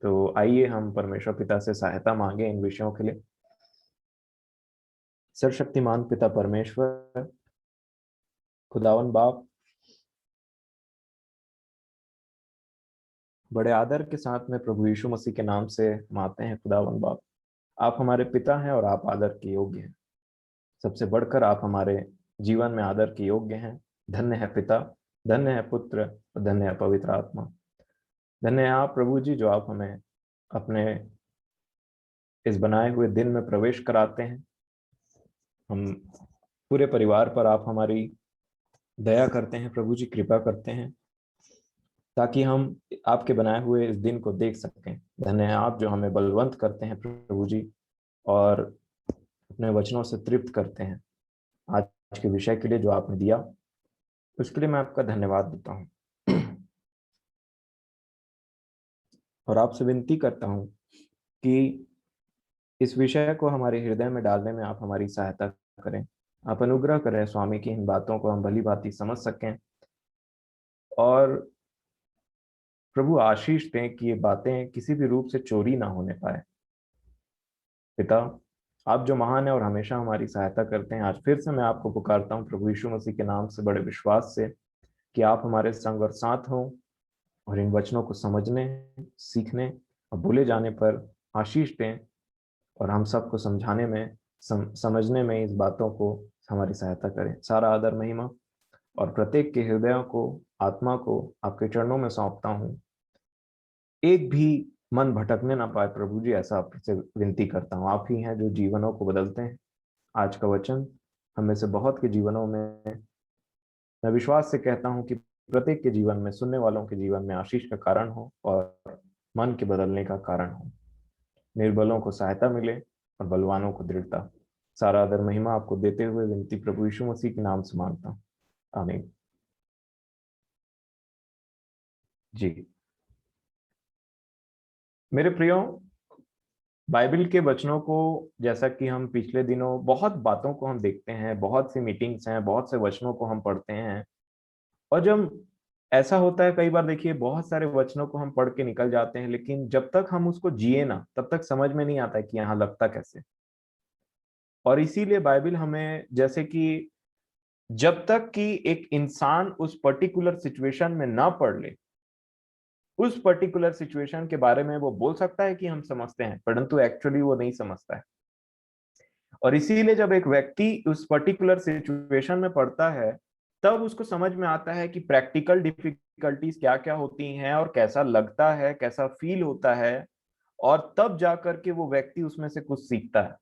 तो आइए हम परमेश्वर पिता से सहायता मांगे इन विषयों के लिए। सर्वशक्तिमान पिता परमेश्वर, खुदावन बाप, बड़े आदर के साथ में प्रभु यीशु मसीह के नाम से मानते हैं। खुदावन बाप, आप हमारे पिता हैं और आप आदर के योग्य हैं। सबसे बढ़कर आप हमारे जीवन में आदर के योग्य हैं। धन्य है पिता, धन्य है पुत्र और धन्य है पवित्र आत्मा। धन्य है आप प्रभु जी, जो आप हमें अपने इस बनाए हुए दिन में प्रवेश कराते हैं। हम पूरे परिवार पर आप हमारी दया करते हैं प्रभु जी, कृपा करते हैं, ताकि हम आपके बनाए हुए इस दिन को देख सकें। धन्य है आप जो हमें बलवंत करते हैं प्रभु जी, और अपने वचनों से तृप्त करते हैं। आज के विषय के लिए जो आपने दिया, उसके लिए मैं आपका धन्यवाद देता हूँ और आपसे विनती करता हूँ कि इस विषय को हमारे हृदय में डालने में आप हमारी सहायता करें। आप अनुग्रह करें स्वामी की इन बातों को हम भली भांति समझ सकें, और प्रभु आशीष दें कि ये बातें किसी भी रूप से चोरी ना होने पाए। पिता, आप जो महान है और हमेशा हमारी सहायता करते हैं, आज फिर से मैं आपको पुकारता हूँ प्रभु यीशु मसीह के नाम से बड़े विश्वास से, कि आप हमारे संग और साथ हों और इन वचनों को समझने, सीखने और भूले जाने पर आशीष दें, और हम सबको समझाने में, समझने में इस बातों को हमारी सहायता करें। सारा आदर महिमा और प्रत्येक के हृदयों को, आत्मा को आपके चरणों में सौंपता हूँ। एक भी मन भटकने ना पाए प्रभु जी, ऐसा आपसे विनती करता हूँ। आप ही हैं जो जीवनों को बदलते हैं। आज का वचन हमें से बहुत के जीवनों में, मैं विश्वास से कहता हूँ कि प्रत्येक के जीवन में, सुनने वालों के जीवन में आशीष का कारण हो और मन के बदलने का कारण हो। निर्बलों को सहायता मिले और बलवानों को दृढ़ता। सारा आदर महिमा आपको देते हुए विनती प्रभु यीशु मसीह के नाम से मांगता हूँ, आमीन। जी मेरे प्रियो, बाइबल के वचनों को, जैसा कि हम पिछले दिनों बहुत बातों को हम देखते हैं, बहुत सी मीटिंग्स हैं, बहुत से वचनों को हम पढ़ते हैं, और जब ऐसा होता है कई बार, देखिए बहुत सारे वचनों को हम पढ़ के निकल जाते हैं, लेकिन जब तक हम उसको जिए ना, तब तक समझ में नहीं आता है कि यहाँ लगता कैसे। और इसीलिए बाइबल हमें, जैसे कि जब तक कि एक इंसान उस पर्टिकुलर सिचुएशन में ना पढ़ ले, उस पर्टिकुलर सिचुएशन के बारे में वो बोल सकता है कि हम समझते हैं, परंतु एक्चुअली वो नहीं समझता है। और इसीलिए जब एक व्यक्ति उस पर्टिकुलर सिचुएशन में पढ़ता है, तब उसको समझ में आता है कि प्रैक्टिकल डिफिकल्टीज क्या क्या होती हैं और कैसा लगता है, कैसा फील होता है, और तब जाकर के वो व्यक्ति उसमें से कुछ सीखता है।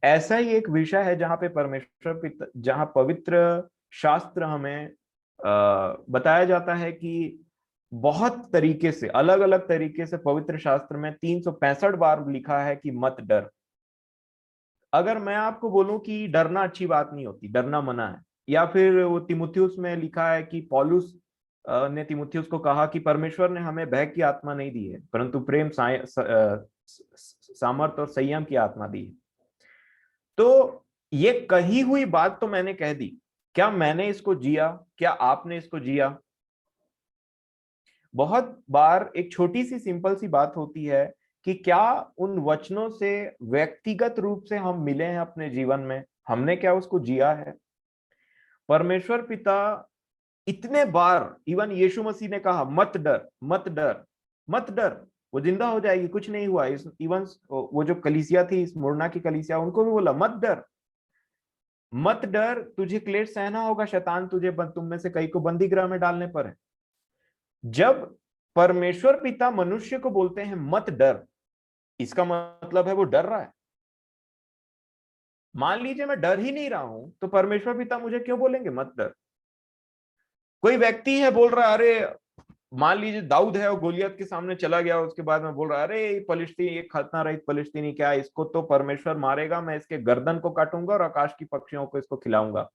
ऐसा ही एक विषय है जहां पे परमेश्वर पिता, जहां पवित्र शास्त्र हमें बताया जाता है कि बहुत तरीके से, अलग अलग तरीके से पवित्र शास्त्र में 365 बार लिखा है कि मत डर। अगर मैं आपको बोलूं कि डरना अच्छी बात नहीं होती, डरना मना है, या फिर वो तिमुथियुस में लिखा है कि पौलुस ने तिमुथियुस को कहा कि परमेश्वर ने हमें भय की आत्मा नहीं दी है, परंतु प्रेम, सामर्थ और संयम की आत्मा दी है। तो ये कही हुई बात तो मैंने कह दी, क्या मैंने इसको जिया? क्या आपने इसको जिया? बहुत बार एक छोटी सी सिंपल सी बात होती है कि क्या उन वचनों से व्यक्तिगत रूप से हम मिले हैं अपने जीवन में, हमने क्या उसको जिया है? परमेश्वर पिता इतने बार, इवन यीशु मसीह ने कहा मत डर, मत डर, मत डर, वो जिंदा हो जाएगी, कुछ नहीं हुआ। इवन वो जो कलीसिया थी, इस मुड़ना की कलीसिया, उनको भी बोला मत डर, मत डर, तुझे क्लेश सहना होगा, शैतान तुझे, तुम में से कई को बंदी गृह में डालने पर है। जब परमेश्वर पिता मनुष्य को बोलते हैं मत डर, इसका मतलब है वो डर रहा है। मान लीजिए मैं डर ही नहीं रहा हूं, तो परमेश्वर पिता मुझे क्यों बोलेंगे मत डर? कोई व्यक्ति है बोल रहा है, अरे मान लीजिए दाऊद है, वो गोलियत के सामने चला गया, उसके बाद में बोल रहा है, अरे फलिस्तीनी, ये खतना रहित फलिस्तीनी क्या, इसको तो परमेश्वर मारेगा, मैं इसके गर्दन को काटूंगा और आकाश की पक्षियों को इसको खिलाऊंगा।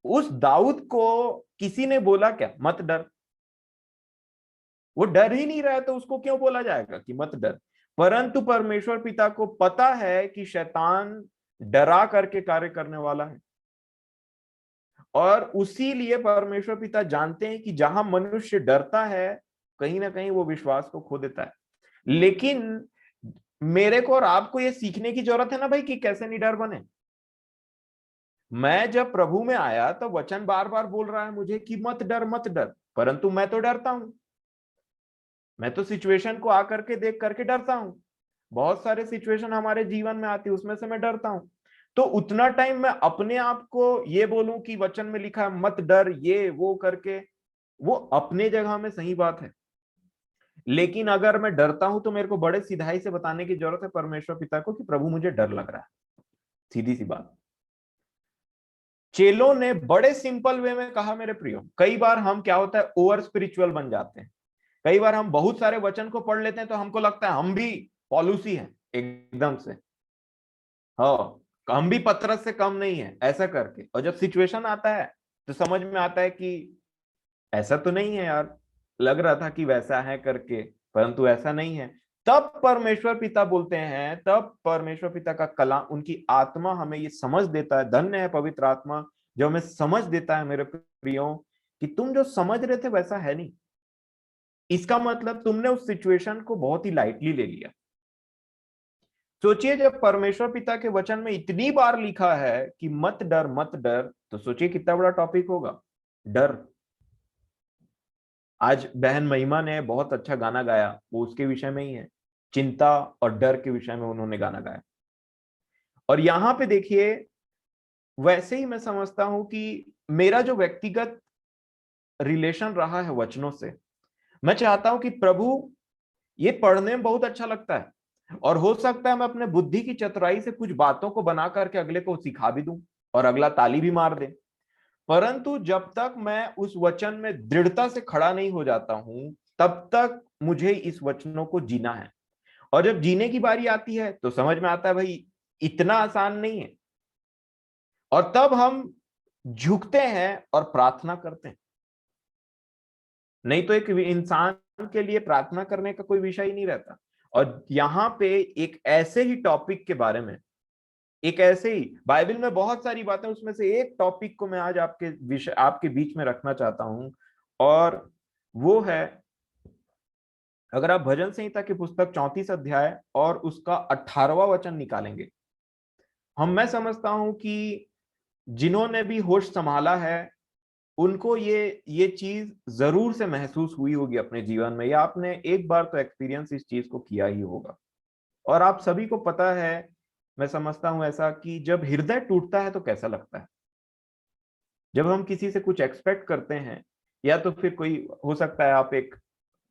उस दाऊद को किसी ने बोला क्या मत डर? वो डर ही नहीं रहा है, तो उसको क्यों बोला जाएगा कि मत डर? परंतु परमेश्वर पिता को पता है कि शैतान डरा करके कार्य करने वाला है, और उसी लिए परमेश्वर पिता जानते हैं कि जहां मनुष्य डरता है, कहीं ना कहीं वो विश्वास को खो देता है। लेकिन मेरे को और आपको ये सीखने की जरूरत है ना भाई कि कैसे निडर बने। मैं जब प्रभु में आया तो वचन बार बार बोल रहा है मुझे कि मत डर मत डर, परंतु मैं तो डरता हूं। मैं तो सिचुएशन को आकर के देख करके डरता हूं। बहुत सारे सिचुएशन हमारे जीवन में आती है, उसमें से मैं डरता हूं। तो उतना टाइम मैं अपने आप को ये बोलूं कि वचन में लिखा है मत डर ये वो करके, वो अपने जगह में सही बात है। लेकिन अगर मैं डरता हूं तो मेरे को बड़े सिधाई से बताने की जरूरत है परमेश्वर पिता को कि प्रभु मुझे डर लग रहा है। सीधी सी बात। चेलों ने बड़े सिंपल वे में कहा मेरे प्रियो। कई बार हम क्या होता है ओवर स्पिरिचुअल बन जाते हैं। कई बार हम बहुत सारे वचन को पढ़ लेते हैं तो हमको लगता है हम भी पॉलुसी हैं एकदम से। हाँ, हम भी पतरस से कम नहीं है ऐसा करके। और जब सिचुएशन आता है तो समझ में आता है कि ऐसा तो नहीं है यार, लग रहा था कि वैसा है करके, परंतु ऐसा नहीं है। तब परमेश्वर पिता बोलते हैं, तब परमेश्वर पिता का कला उनकी आत्मा हमें ये समझ देता है। धन्य है पवित्र आत्मा जो हमें समझ देता है मेरे प्रियो कि तुम जो समझ रहे थे वैसा है नहीं। इसका मतलब तुमने उस सिचुएशन को बहुत ही लाइटली ले लिया। सोचिए जब परमेश्वर पिता के वचन में इतनी बार लिखा है कि मत डर, तो सोचिए कितना बड़ा टॉपिक होगा डर। आज बहन महिमा ने बहुत अच्छा गाना गाया, वो उसके विषय में ही है। चिंता और डर के विषय में उन्होंने गाना गाया। और यहां पे देखिए, वैसे ही मैं समझता हूं कि मेरा जो व्यक्तिगत रिलेशन रहा है वचनों से, मैं चाहता हूं कि प्रभु, ये पढ़ने में बहुत अच्छा लगता है और हो सकता है मैं अपने बुद्धि की चतुराई से कुछ बातों को बना करके अगले को सिखा भी दूं और अगला ताली भी मार दे। परंतु जब तक मैं उस वचन में दृढ़ता से खड़ा नहीं हो जाता हूं, तब तक मुझे इस वचनों को जीना है। और जब जीने की बारी आती है तो समझ में आता है भाई इतना आसान नहीं है। और तब हम झुकते हैं और प्रार्थना करते हैं। नहीं तो एक इंसान के लिए प्रार्थना करने का कोई विषय ही नहीं रहता। और यहाँ पे एक ऐसे ही टॉपिक के बारे में, एक ऐसे ही बाइबल में बहुत सारी बातें, उसमें से एक टॉपिक को मैं आज आपके विषय आपके बीच में रखना चाहता हूं। और वो है, अगर आप भजन संहिता की पुस्तक 34 अध्याय और उसका 18वां वचन निकालेंगे, मैं समझता हूं कि जिन्होंने भी होश संभाला है उनको ये चीज जरूर से महसूस हुई होगी अपने जीवन में, या आपने एक बार तो एक्सपीरियंस इस चीज को किया ही होगा। और आप सभी को पता है, मैं समझता हूं ऐसा कि जब हृदय टूटता है तो कैसा लगता है। जब हम किसी से कुछ एक्सपेक्ट करते हैं, या तो फिर कोई हो सकता है आप एक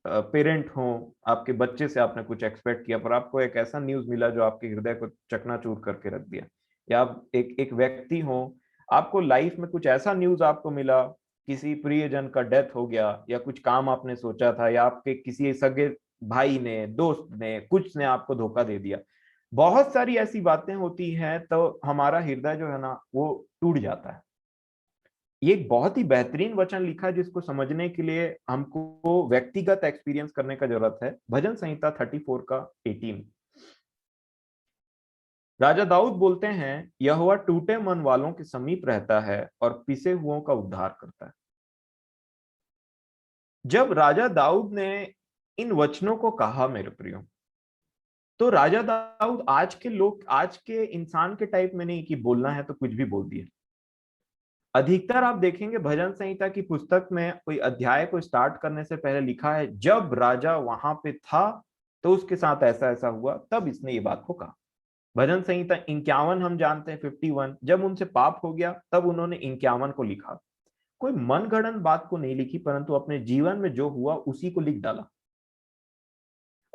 पेरेंट हो, आपके बच्चे से आपने कुछ एक्सपेक्ट किया पर आपको एक ऐसा न्यूज मिला जो आपके हृदय को चकनाचूर करके रख दिया। या आप एक व्यक्ति हो, आपको लाइफ में कुछ ऐसा न्यूज आपको मिला, किसी प्रियजन का डेथ हो गया, या कुछ काम आपने सोचा था, या आपके किसी सगे भाई ने, दोस्त ने, कुछ ने आपको धोखा दे दिया। बहुत सारी ऐसी बातें होती हैं तो हमारा हृदय जो है ना वो टूट जाता है। ये एक बहुत ही बेहतरीन वचन लिखा है जिसको समझने के लिए हमको व्यक्तिगत एक्सपीरियंस करने का जरूरत है। भजन संहिता 34 का 18। राजा दाऊद बोलते हैं, यहोवा टूटे मन वालों के समीप रहता है और पिसे हुओं का उद्धार करता है। जब राजा दाऊद ने इन वचनों को कहा मेरे प्रियो, तो राजा दाऊद आज के लोग, आज के इंसान के टाइप में नहीं कि बोलना है तो कुछ भी बोल दिया। अधिकतर आप देखेंगे भजन संहिता की पुस्तक में कोई अध्याय को स्टार्ट करने से पहले लिखा है जब राजा वहां पे था तो उसके साथ ऐसा ऐसा हुआ, तब इसने ये बात को कहा। भजन संहिता 51 हम जानते हैं, 51, जब उनसे पाप हो गया तब उन्होंने 51 को लिखा। कोई मन गढ़ंत बात को नहीं लिखी, परंतु अपने जीवन में जो हुआ उसी को लिख डाला।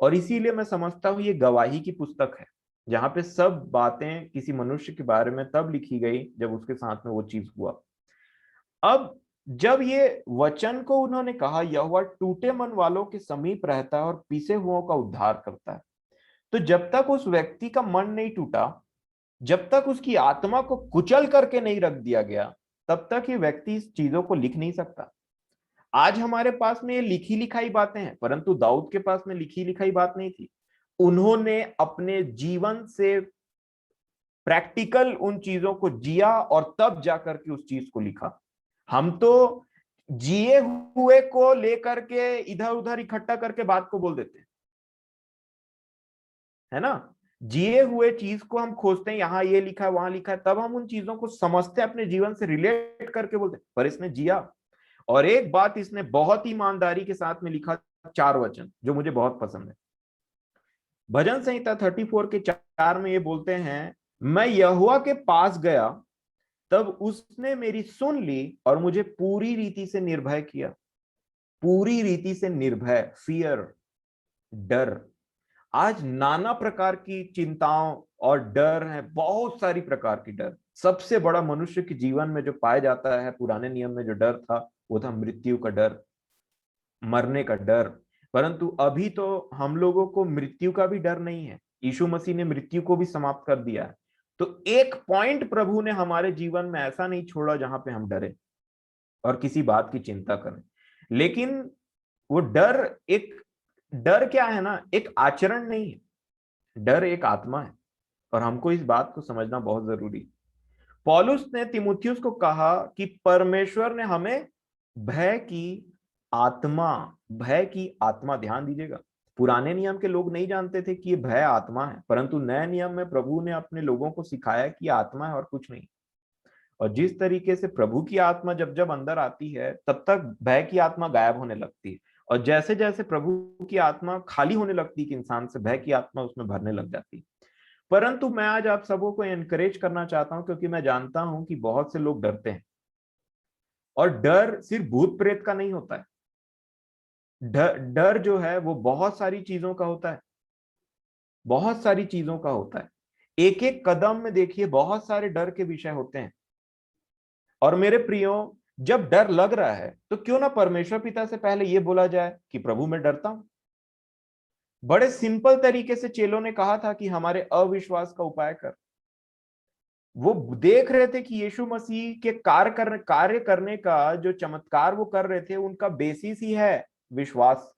और इसीलिए मैं समझता हूं ये गवाही की पुस्तक है, जहां पे सब बातें किसी मनुष्य के बारे में तब लिखी गई जब उसके साथ में वो चीज हुआ। अब जब ये वचन को उन्होंने कहा, यहोवा टूटे मन वालों के समीप रहता है और पीसे हुओं का उद्धार करता है, तो जब तक उस व्यक्ति का मन नहीं टूटा, जब तक उसकी आत्मा को कुचल करके नहीं रख दिया गया, तब तक ये व्यक्ति इस चीजों को लिख नहीं सकता। आज हमारे पास में ये लिखी लिखाई बातें हैं, परंतु दाऊद के पास में लिखी लिखाई बात नहीं थी। उन्होंने अपने जीवन से प्रैक्टिकल उन चीजों को जिया और तब जाकर के उस चीज को लिखा। हम तो जिए हुए को लेकर के इधर उधर इकट्ठा करके बात को बोल देते हैं। है ना। जिए हुए चीज को हम खोजते हैं, यहाँ ये लिखा है वहां लिखा है, तब हम उन चीजों को समझते हैं, अपने जीवन से रिलेट करके बोलते हैं, पर इसने जिया। और एक बात इसने बहुत ईमानदारी के साथ में लिखा, 4 वचन जो मुझे बहुत पसंद है। भजन संहिता 34 के 4 में ये बोलते हैं, मैं यहोवा के पास गया, तब उसने मेरी सुन ली और मुझे पूरी रीति से निर्भय किया। पूरी रीति से निर्भय, फियर, डर। आज नाना प्रकार की चिंताओं और डर है, बहुत सारी प्रकार की डर। सबसे बड़ा मनुष्य के जीवन में जो पाया जाता है, पुराने नियम में जो डर था, वो था मृत्यु का डर, मरने का डर। परंतु अभी तो हम लोगों को मृत्यु का भी डर नहीं है, यीशु मसीह ने मृत्यु को भी समाप्त कर दिया है। तो एक पॉइंट प्रभु ने हमारे जीवन में ऐसा नहीं छोड़ा जहां पे हम डरे और किसी बात की चिंता करें। लेकिन वो डर क्या है ना, एक आचरण नहीं है, डर एक आत्मा है, और हमको इस बात को समझना बहुत जरूरी है। पौलुस ने तीमुथियुस को कहा कि परमेश्वर ने हमें भय की आत्मा, भय की आत्मा, ध्यान दीजिएगा, पुराने नियम के लोग नहीं जानते थे कि ये भय आत्मा है, परंतु नए नियम में प्रभु ने अपने लोगों को सिखाया कि आत्मा है और कुछ नहीं। और जिस तरीके से प्रभु की आत्मा जब जब अंदर आती है, तब तक भय की आत्मा गायब होने लगती है, और जैसे जैसे प्रभु की आत्मा खाली होने लगती है कि इंसान से, भय की आत्मा उसमें भरने लग जाती है। परंतु मैं आज आप सबों को एनकरेज करना चाहता हूं, क्योंकि मैं जानता हूं कि बहुत से लोग डरते हैं, और डर सिर्फ भूत प्रेत का नहीं होता है। डर डर जो है वो बहुत सारी चीजों का होता है, बहुत सारी चीजों का होता है। एक एक कदम में देखिए बहुत सारे डर के विषय होते हैं। और मेरे प्रियो, जब डर लग रहा है तो क्यों ना परमेश्वर पिता से पहले यह बोला जाए कि प्रभु मैं डरता हूं। बड़े सिंपल तरीके से चेलों ने कहा था कि हमारे अविश्वास का उपाय कर। वो देख रहे थे कि यीशु मसीह के कार्य करने का जो चमत्कार वो कर रहे थे, उनका बेसिस ही है विश्वास।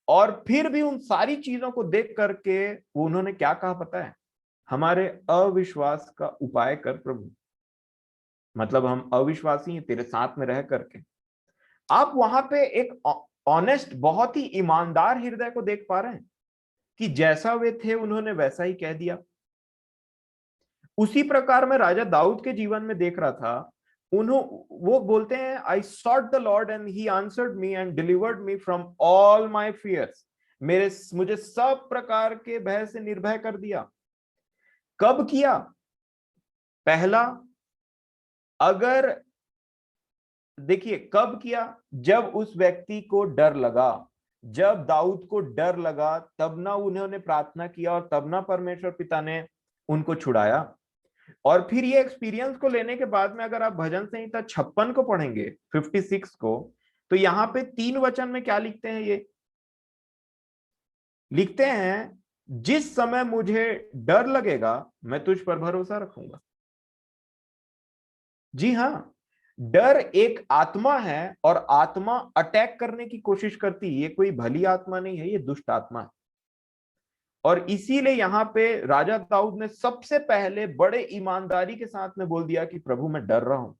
और फिर भी उन सारी चीजों को देख करके वो उन्होंने क्या कहा पता है, हमारे अविश्वास का उपाय कर प्रभु। मतलब हम अविश्वासी हैं तेरे साथ में रह करके। आप वहां पे एक ऑनेस्ट, बहुत ही ईमानदार हृदय को देख पा रहे हैं कि जैसा वे थे उन्होंने वैसा ही कह दिया। उसी प्रकार मैं राजा दाऊद के जीवन में देख रहा था। वो बोलते हैं, I sought the Lord and he answered me and delivered me from all my fears. मुझे सब प्रकार के भय से निर्भय कर दिया। कब किया? पहला, अगर देखिए कब किया, जब उस व्यक्ति को डर लगा, जब दाऊद को डर लगा, तब ना उन्होंने प्रार्थना किया और तब ना परमेश्वर पिता ने उनको छुड़ाया। और फिर ये एक्सपीरियंस को लेने के बाद में अगर आप भजन संहिता 56 को पढ़ेंगे, 56 को, तो यहाँ पे 3 वचन में क्या लिखते हैं, ये लिखते हैं, जिस समय मुझे डर लगेगा मैं तुझ पर भरोसा रखूंगा। जी हां, डर एक आत्मा है और आत्मा अटैक करने की कोशिश करती है। ये कोई भली आत्मा नहीं है, ये दुष्ट आत्मा है। और इसीलिए यहाँ पे राजा दाऊद ने सबसे पहले बड़े ईमानदारी के साथ में बोल दिया कि प्रभु मैं डर रहा हूं।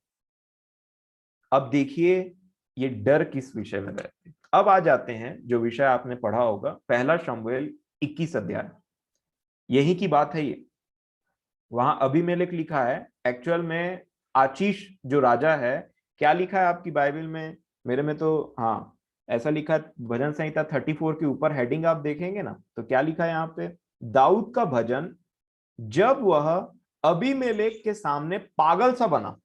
अब देखिए ये डर किस विषय में रहते हैं। अब आ जाते हैं जो विषय आपने पढ़ा होगा, पहला शमूएल 21 अध्याय, यही की बात है ये। वहां अबीमेलेक लिखा है, एक्चुअल में आशीष जो राजा है, क्या लिखा है आपकी बाइबल में? मेरे में तो हाँ ऐसा लिखा है, भजन संहिता 34 के ऊपर हेडिंग आप देखेंगे ना, तो क्या लिखा है यहाँ पे, दाऊद का भजन जब वह अबीमेलेक के सामने पागल सा बना।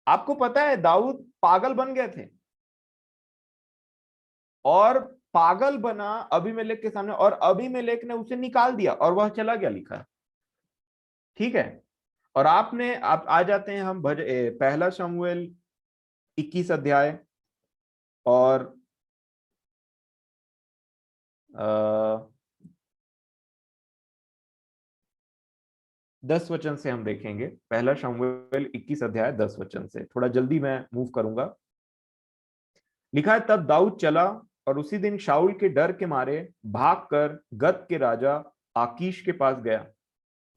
आपको पता है दाऊद पागल बन गए थे, और पागल बना अबीमेलेक के सामने, और अबीमेलेक ने उसे निकाल दिया और वह चला गया, लिखा है। ठीक है। और आप आ जाते हैं हम पहला शमूएल 21 अध्याय और 10 वचन से हम देखेंगे। पहला शमूएल 21 अध्याय 10 वचन से, थोड़ा जल्दी मैं मूव करूंगा। लिखा है, तब दाऊद चला और उसी दिन शाऊल के डर के मारे भागकर गत के राजा आकीश के पास गया।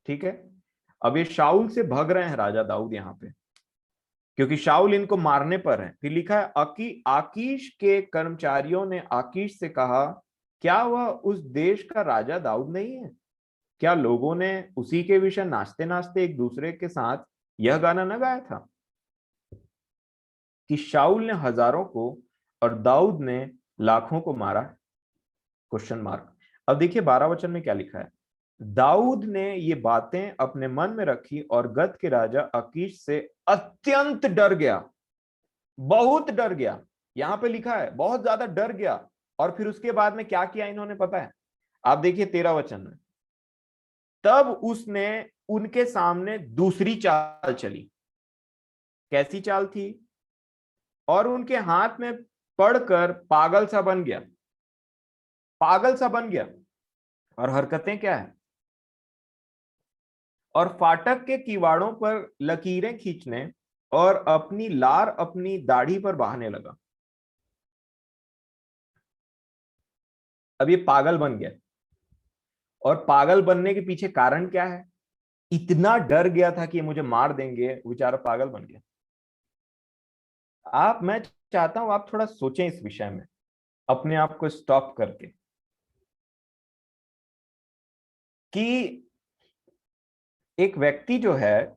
ठीक है। अब ये शाऊल से भाग रहे हैं राजा दाऊद यहाँ पे, क्योंकि शाऊल इनको मारने पर है। फिर लिखा है, आकीश के कर्मचारियों ने आकीश से कहा क्या वह उस देश का राजा दाऊद नहीं है? क्या लोगों ने उसी के विषय नाचते नाचते एक दूसरे के साथ यह गाना न गाया था कि शाऊल ने हजारों को और दाऊद ने लाखों को मारा? Question mark. अब देखिए 12 वचन में क्या लिखा है। दाऊद ने ये बातें अपने मन में रखी और गत के राजा अकीश से अत्यंत डर गया, बहुत डर गया। यहां पे लिखा है बहुत ज्यादा डर गया। और फिर उसके बाद में क्या किया इन्होंने पता है? आप देखिए 13 वचन में, तब उसने उनके सामने दूसरी चाल चली। कैसी चाल थी? और उनके हाथ में पड़कर पागल सा बन गया, पागल सा बन गया। और हरकतें क्या है? और फाटक के किवाड़ों पर लकीरें खींचने और अपनी लार अपनी दाढ़ी पर बहाने लगा। अब ये पागल बन गया। और पागल बनने के पीछे कारण क्या है? इतना डर गया था कि ये मुझे मार देंगे, बेचारा पागल बन गया। मैं चाहता हूं आप थोड़ा सोचें इस विषय में, अपने आप को स्टॉप करके, कि एक व्यक्ति जो है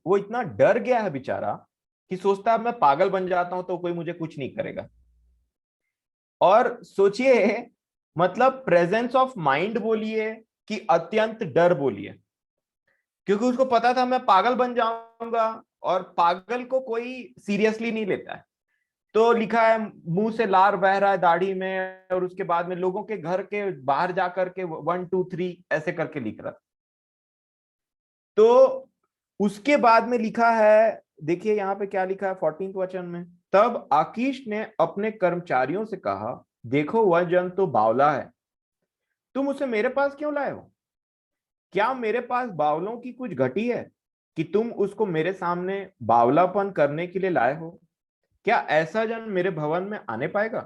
वो इतना डर गया है बेचारा कि सोचता है मैं पागल बन जाता हूं तो कोई मुझे कुछ नहीं करेगा। और सोचिए, मतलब प्रेजेंस ऑफ माइंड बोलिए कि अत्यंत डर बोलिए, क्योंकि उसको पता था मैं पागल बन जाऊंगा। और पागल को कोई सीरियसली नहीं लेता है। तो लिखा है मुंह से लार बह रहा है दाढ़ी में, और उसके बाद में लोगों के घर के बाहर जाकर के 1 2 3 ऐसे करके लिख रहा। तो उसके बाद में लिखा है, देखिए यहां पे क्या लिखा है 14वें वचन में, तब आकीश ने अपने कर्मचारियों से कहा, देखो वह जन तो बावला है, तुम उसे मेरे पास क्यों लाए हो? क्या मेरे पास बावलों की कुछ घटी है कि तुम उसको मेरे सामने बावलापन करने के लिए लाए हो? क्या ऐसा जन मेरे भवन में आने पाएगा?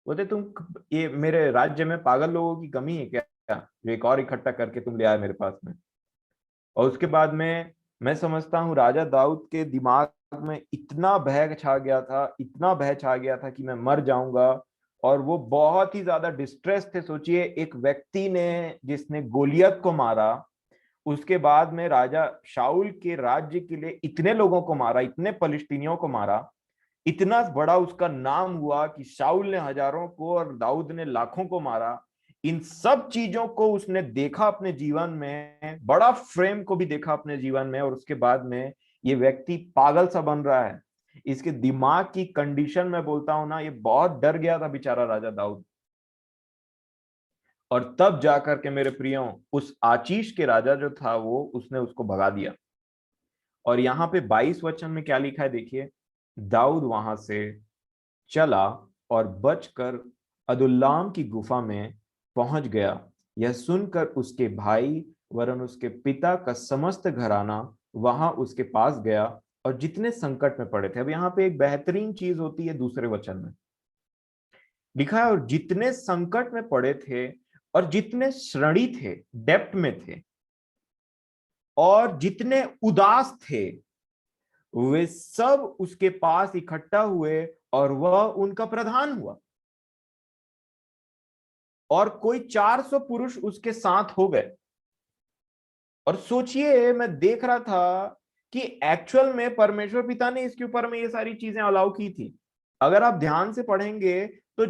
बोलते तुम, ये मेरे राज्य में पागल लोगों की कमी है क्या जो एक और इकट्ठा करके तुम ले आए मेरे पास में? और उसके बाद में मैं समझता हूँ राजा दाऊद के दिमाग में इतना भय छा गया था, इतना भय छा गया था कि मैं मर जाऊंगा। और वो बहुत ही ज्यादा डिस्ट्रेस थे। सोचिए, एक व्यक्ति ने जिसने गोलियत को मारा, उसके बाद में राजा शाऊल के राज्य के लिए इतने लोगों को मारा, इतने फलिस्तीनियों को मारा, इतना बड़ा उसका नाम हुआ कि शाऊल ने हजारों को और दाऊद ने लाखों को मारा। इन सब चीजों को उसने देखा अपने जीवन में, बड़ा फ्रेम को भी देखा अपने जीवन में, और उसके बाद में ये व्यक्ति पागल सा बन रहा है। इसके दिमाग की कंडीशन में बोलता हूं ना, ये बहुत डर गया था बेचारा राजा दाऊद। और तब जाकर के मेरे प्रियो, उस आचीश के राजा जो था वो, उसने उसको भगा दिया। और यहाँ पे 22 वचन में क्या लिखा है देखिए, दाऊद वहां से चला और बचकर अदुल्लाम की गुफा में पहुंच गया। यह सुनकर उसके भाई वरन उसके पिता का समस्त घराना वहां उसके पास गया, और जितने संकट में पड़े थे। अब यहाँ पे एक बेहतरीन चीज होती है, दूसरे वचन में लिखा है, और जितने संकट में पड़े थे और जितने श्रणी थे, डेप्ट में थे, और जितने उदास थे, वे सब उसके पास इकट्ठा हुए और वह उनका प्रधान हुआ। और कोई 400 पुरुष उसके साथ हो गए। और सोचिए, मैं देख रहा था कि एक्चुअल में परमेश्वर पिता ने इसके ऊपर में ये सारी चीजें अलाउ की थी। अगर आप ध्यान से पढ़ेंगे तो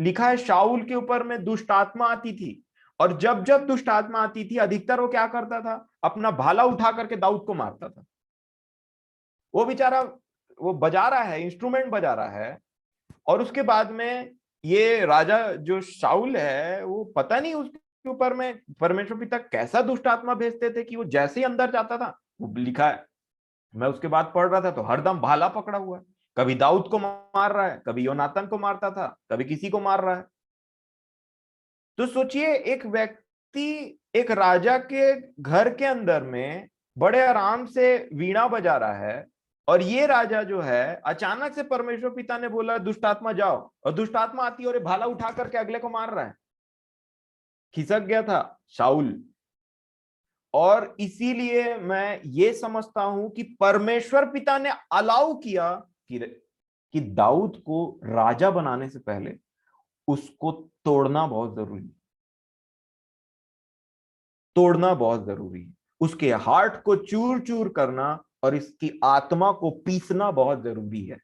लिखा है शाऊल के ऊपर में दुष्ट आत्मा आती थी। और जब जब दुष्ट आत्मा आती थी, अधिकतर वो क्या करता था, अपना भाला उठा करके दाऊद को मारता था। वो बेचारा, वो बजा रहा है, इंस्ट्रूमेंट बजा रहा है। और उसके बाद में ये राजा जो शाऊल है, वो पता नहीं उसके ऊपर में परमेश्वर पिता कैसा दुष्ट आत्मा भेजते थे कि वो जैसे ही अंदर जाता था, वो लिखा है, मैं उसके बाद पढ़ रहा था तो हरदम भाला पकड़ा हुआ है। कभी दाऊद को मार रहा है, कभी योनातन को मारता था, कभी किसी को मार रहा है। तो सोचिए, एक व्यक्ति एक राजा के घर के अंदर में बड़े आराम से वीणा बजा रहा है, और ये राजा जो है, अचानक से परमेश्वर पिता ने बोला दुष्ट आत्मा जाओ, और दुष्ट आत्मा आती है और ये भाला उठा करके अगले को मार रहा है। खिसक गया था शाऊल। और इसीलिए मैं ये समझता हूं कि परमेश्वर पिता ने अलाउ किया कि कि दाऊद को राजा बनाने से पहले उसको तोड़ना बहुत जरूरी है। तोड़ना बहुत जरूरी है, उसके हार्ट को चूर चूर करना और इसकी आत्मा को पीसना बहुत जरूरी है,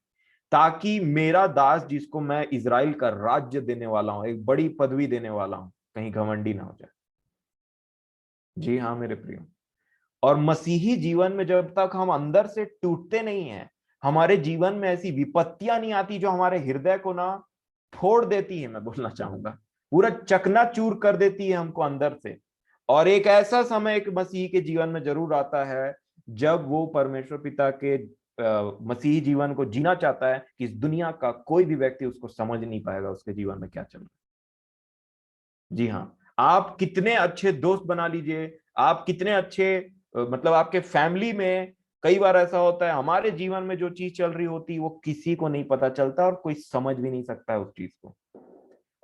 ताकि मेरा दास जिसको मैं इजराइल का राज्य देने वाला हूं, एक बड़ी पदवी देने वाला हूं, कहीं घमंडी ना हो जाए। जी हाँ मेरे प्रियो, और मसीही जीवन में जब तक हम अंदर से टूटते नहीं हैं, हमारे जीवन में ऐसी विपत्तियां नहीं आती जो हमारे हृदय को ना फोड़ देती है, मैं बोलना चाहूंगा पूरा चकनाचूर कर देती है हमको अंदर से। और एक ऐसा समय एक मसीही के जीवन में जरूर आता है जब वो परमेश्वर पिता के मसीही जीवन को जीना चाहता है कि इस दुनिया का कोई भी व्यक्ति उसको समझ नहीं पाएगा उसके जीवन में क्या चल रहा है। जी हाँ, आप कितने अच्छे दोस्त बना लीजिए, आप कितने अच्छे मतलब आपके फैमिली में कई बार ऐसा होता है हमारे जीवन में जो चीज चल रही होती है वो किसी को नहीं पता चलता और कोई समझ भी नहीं सकता है उस चीज को।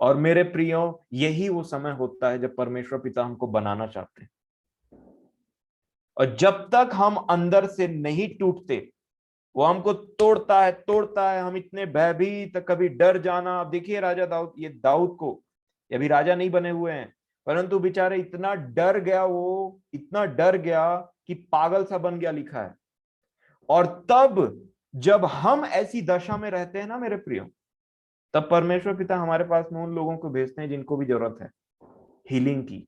और मेरे प्रियो, यही वो समय होता है जब परमेश्वर पिता हमको बनाना चाहते हैं। और जब तक हम अंदर से नहीं टूटते, वो हमको तोड़ता है, हम इतने भयभीत, कभी डर जाना। अब देखिए राजा दाऊद, ये दाऊद को, ये अभी राजा नहीं बने हुए हैं, परंतु बेचारे इतना डर गया, वो इतना डर गया कि पागल सा बन गया, लिखा है। और तब जब हम ऐसी दशा में रहते हैं ना मेरे प्रियो, तब परमेश्वर पिता हमारे पास में उन लोगों को भेजते हैं जिनको भी जरूरत है हीलिंग की,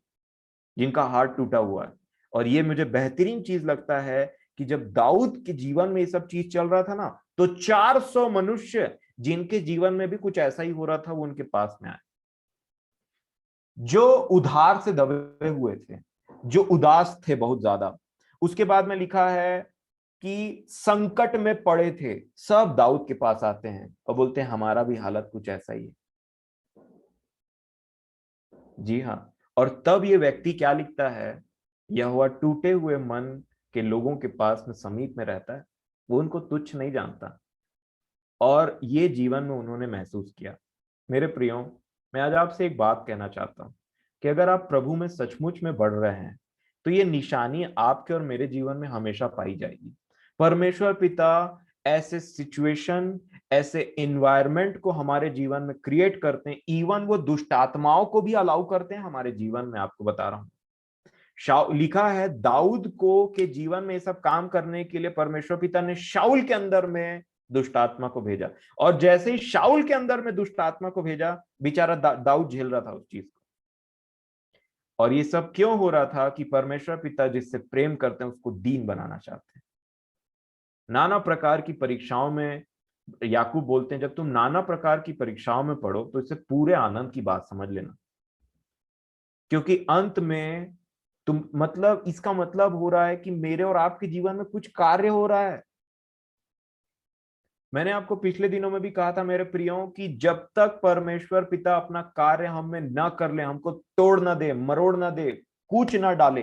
जिनका हार्ट टूटा हुआ है। और ये मुझे बेहतरीन चीज लगता है कि जब दाऊद के जीवन में ये सब चीज चल रहा था ना, तो 400 मनुष्य जिनके जीवन में भी कुछ ऐसा ही हो रहा था वो उनके पास में आए, जो उधार से दबे हुए थे, जो उदास थे बहुत ज्यादा। उसके बाद में लिखा है कि संकट में पड़े थे, सब दाऊद के पास आते हैं और बोलते हैं हमारा भी हालत कुछ ऐसा ही है। जी हाँ, और तब ये व्यक्ति क्या लिखता है, यहोवा टूटे हुए मन के लोगों के पास में समीप में रहता है, वो उनको तुच्छ नहीं जानता। और ये जीवन में उन्होंने महसूस किया। मेरे प्रियो, मैं आज आपसे एक बात कहना चाहता हूं कि अगर आप प्रभु में सचमुच में बढ़ रहे हैं तो ये निशानी आपके और मेरे जीवन में हमेशा पाई जाएगी। परमेश्वर पिता ऐसे सिचुएशन, ऐसे एनवायरनमेंट को हमारे जीवन में क्रिएट करते हैं, इवन वो दुष्ट आत्माओं को भी अलाउ करते हैं हमारे जीवन में। आपको बता रहा हूं, लिखा है दाऊद को के जीवन में ये सब काम करने के लिए परमेश्वर पिता ने शाऊल के अंदर में दुष्ट आत्मा को भेजा। और जैसे ही शाऊल के अंदर में दुष्ट आत्मा को भेजा, बेचारा दाऊद झेल रहा था उस चीज को। और ये सब क्यों हो रहा था कि परमेश्वर पिता जिससे प्रेम करते हैं उसको दीन बनाना चाहते हैं। नाना प्रकार की परीक्षाओं में याकूब बोलते हैं जब तुम नाना प्रकार की परीक्षाओं में पढ़ो तो इसे पूरे आनंद की बात समझ लेना, क्योंकि अंत में तुम, मतलब इसका मतलब हो रहा है कि मेरे और आपके जीवन में कुछ कार्य हो रहा है। मैंने आपको पिछले दिनों में भी कहा था मेरे प्रियो कि जब तक परमेश्वर पिता अपना कार्य हम में न कर ले, हमको तोड़ ना दे, मरोड़ ना दे, कूच ना डाले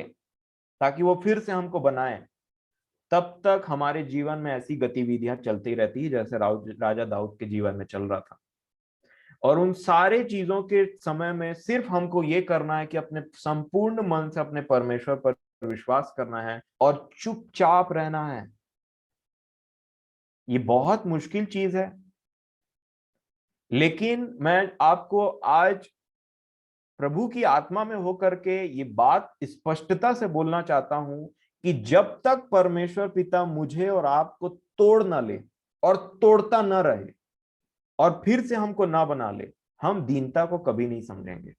ताकि वो फिर से हमको बनाए, तब तक हमारे जीवन में ऐसी गतिविधियां चलती रहती है जैसे राजा दाऊद के जीवन में चल रहा था। और उन सारे चीजों के समय में सिर्फ हमको ये करना है कि अपने संपूर्ण मन से अपने परमेश्वर पर विश्वास करना है और चुपचाप रहना है। ये बहुत मुश्किल चीज है, लेकिन मैं आपको आज प्रभु की आत्मा में होकर के ये बात स्पष्टता से बोलना चाहता हूं कि जब तक परमेश्वर पिता मुझे और आपको तोड़ ना ले और तोड़ता ना रहे और फिर से हमको ना बना ले, हम दीनता को कभी नहीं समझेंगे,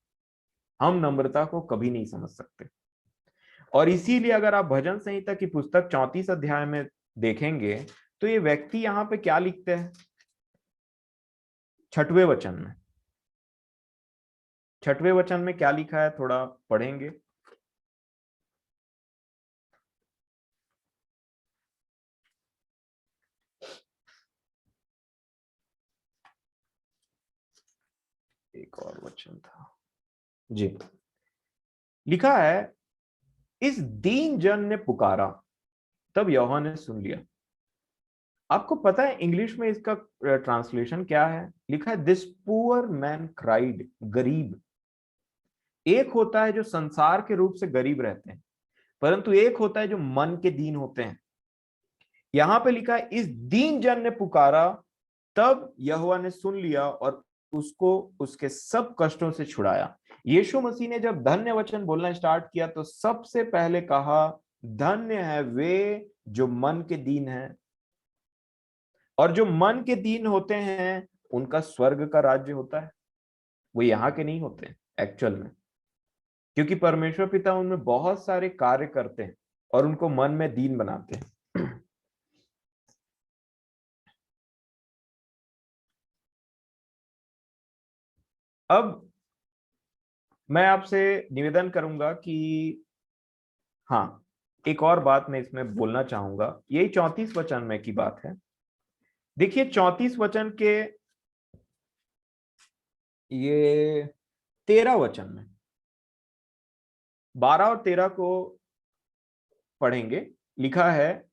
हम नम्रता को कभी नहीं समझ सकते। और इसीलिए अगर आप भजन संहिता की पुस्तक 34 अध्याय में देखेंगे तो ये व्यक्ति यहाँ पे क्या लिखते हैं, 6वें वचन में, 6वें वचन में क्या लिखा है, थोड़ा पढ़ेंगे। एक और वचन था जी, लिखा है इस दीन जन ने पुकारा तब यहोवा ने सुन लिया। आपको पता है इंग्लिश में इसका ट्रांसलेशन क्या है, लिखा है दिस पुअर मैन क्राइड, गरीब। एक होता है जो संसार के रूप से गरीब रहते हैं, परंतु एक होता है जो मन के दीन होते हैं। यहां पे लिखा है इस दीन जन ने पुकारा तब यहोवा ने सुन लिया और उसको उसके सब कष्टों से छुड़ाया। यीशु मसीह ने जब धन्य वचन बोलना स्टार्ट किया तो सबसे पहले कहा, धन्य है वे जो मन के दीन हैं, और जो मन के दीन होते हैं उनका स्वर्ग का राज्य होता है। वो यहाँ के नहीं होते एक्चुअल में, क्योंकि परमेश्वर पिता उनमें बहुत सारे कार्य करते हैं और उनको मन में दीन बनाते हैं। अब मैं आपसे निवेदन करूंगा कि हाँ, एक और बात मैं इसमें बोलना चाहूंगा, यही 34 वचन में की बात है। देखिए 34 वचन के ये 13 वचन में, 12 और 13 को पढ़ेंगे। लिखा है,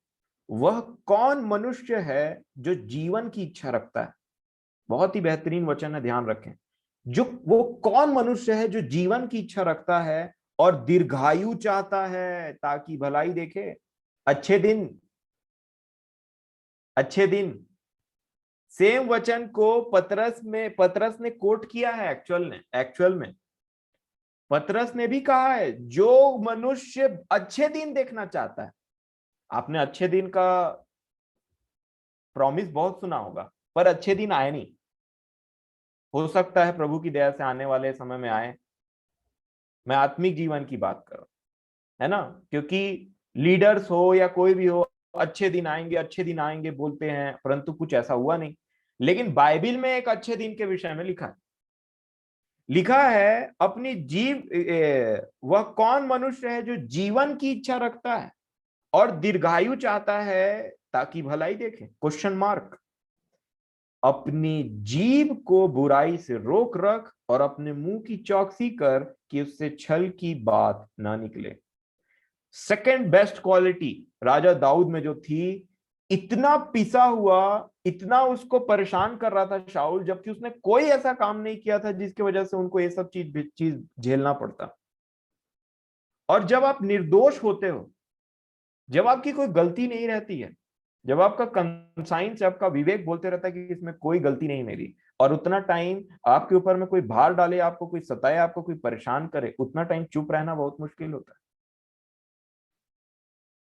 वह कौन मनुष्य है जो जीवन की इच्छा रखता है। बहुत ही बेहतरीन वचन है, ध्यान रखें। जो वो कौन मनुष्य है जो जीवन की इच्छा रखता है और दीर्घायु चाहता है ताकि भलाई देखे। अच्छे दिन, अच्छे दिन, सेम वचन को पतरस ने कोट किया है एक्चुअल में पतरस ने भी कहा है, जो मनुष्य अच्छे दिन देखना चाहता है। आपने अच्छे दिन का प्रॉमिस बहुत सुना होगा, पर अच्छे दिन आए नहीं। हो सकता है प्रभु की दया से आने वाले समय में आए। मैं आत्मिक जीवन की बात कर रहा हूं, है ना, क्योंकि लीडर्स हो या कोई भी हो, अच्छे दिन आएंगे अच्छे दिन आएंगे बोलते हैं, परंतु कुछ ऐसा हुआ नहीं। लेकिन बाइबिल में एक अच्छे दिन के विषय में लिखा है अपनी वह कौन मनुष्य है जो जीवन की इच्छा रखता है और दीर्घायु चाहता है ताकि भलाई देखे। Question mark. अपनी जीभ को बुराई से रोक रख और अपने मुंह की चौकसी कर कि उससे छल की बात ना निकले। सेकंड बेस्ट क्वालिटी राजा दाऊद में जो थी, इतना पिसा हुआ, इतना उसको परेशान कर रहा था शाऊल, जबकि उसने कोई ऐसा काम नहीं किया था जिसकी वजह से उनको ये सब चीज झेलना पड़ता। और जब आप निर्दोष होते हो, जब आपकी कोई गलती नहीं रहती है, जब आपका कंसाइंस, आपका विवेक बोलते रहता है कि इसमें कोई गलती नहीं मेरी, और उतना टाइम आपके ऊपर में कोई भार डाले, आपको कोई सताए, आपको कोई परेशान करे, उतना टाइम चुप रहना बहुत मुश्किल होता है।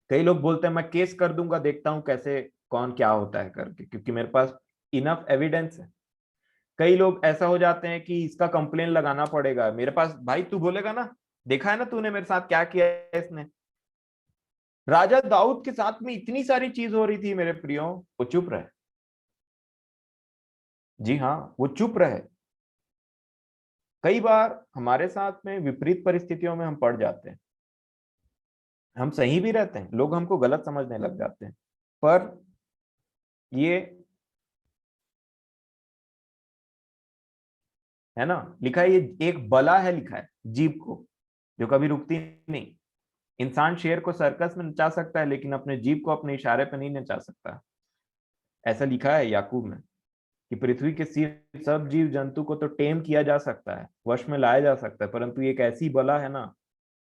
कई लोग बोलते हैं मैं केस कर दूंगा, देखता हूं कैसे कौन क्या होता है करके, क्योंकि मेरे पास इनफ एविडेंस है। कई लोग ऐसा हो जाते हैं कि इसका कंप्लेन लगाना पड़ेगा मेरे पास, भाई तू बोलेगा ना, देखा है ना तूने मेरे साथ क्या किया है इसने। राजा दाऊद के साथ में इतनी सारी चीज हो रही थी मेरे प्रियो, वो चुप रहे। जी हाँ, वो चुप रहे। कई बार हमारे साथ में विपरीत परिस्थितियों में हम पड़ जाते हैं, हम सही भी रहते हैं, लोग हमको गलत समझने लग जाते हैं, पर ये है ना, लिखा है ये एक बला है, लिखा है जीभ को, जो कभी रुकती नहीं। इंसान शेर को सर्कस में नचा सकता है, लेकिन अपने जीभ को अपने इशारे पर नहीं नचा सकता। ऐसा लिखा है याकूब में कि पृथ्वी के सिर सब जीव जंतु को तो टेम किया जा सकता है, वश में लाया जा सकता है, परंतु एक ऐसी बला है ना,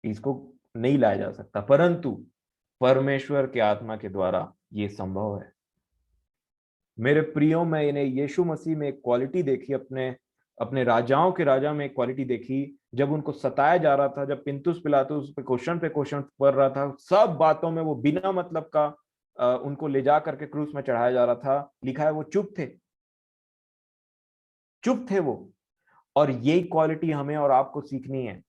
इसको नहीं लाया जा सकता। परंतु परमेश्वर के आत्मा के द्वारा ये संभव है। मेरे प्रियो, मैंने यीशु मसीह में एक क्वालिटी देखी, अपने अपने राजाओं के राजा में एक क्वालिटी देखी। जब उनको सताया जा रहा था, जब पिंतुस पिलातुस पे क्वेश्चन पढ़ रहा था, सब बातों में वो बिना मतलब का उनको ले जा करके क्रूस में चढ़ाया जा रहा था, लिखा है वो चुप थे, चुप थे वो। और यही क्वालिटी हमें और आपको सीखनी है।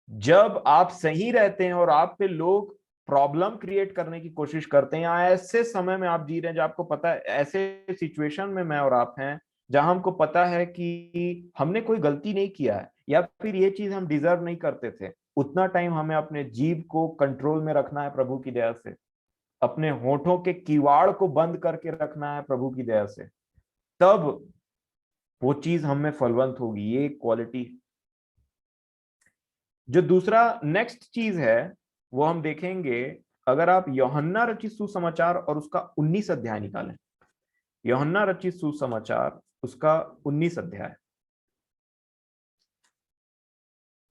जब आप सही रहते हैं और आप पे लोग प्रॉब्लम क्रिएट करने की कोशिश करते हैं, या ऐसे समय में आप जी रहे हैं जब आपको पता है, ऐसे सिचुएशन में मैं और आप हैं जहां हमको पता है कि हमने कोई गलती नहीं किया है, या फिर ये चीज हम डिजर्व नहीं करते थे, उतना टाइम हमें अपने जीभ को कंट्रोल में रखना है प्रभु की दया से। अपने होठों के किवाड़ को बंद करके रखना है प्रभु की दया से। तब वो चीज हम में फलवंत होगी, ये क्वालिटी। जो दूसरा नेक्स्ट चीज है वो हम देखेंगे, अगर आप यूहन्ना रचित सुसमाचार और उसका 19 अध्याय निकालें, यूहन्ना रचित सुसमाचार उसका 19 अध्याय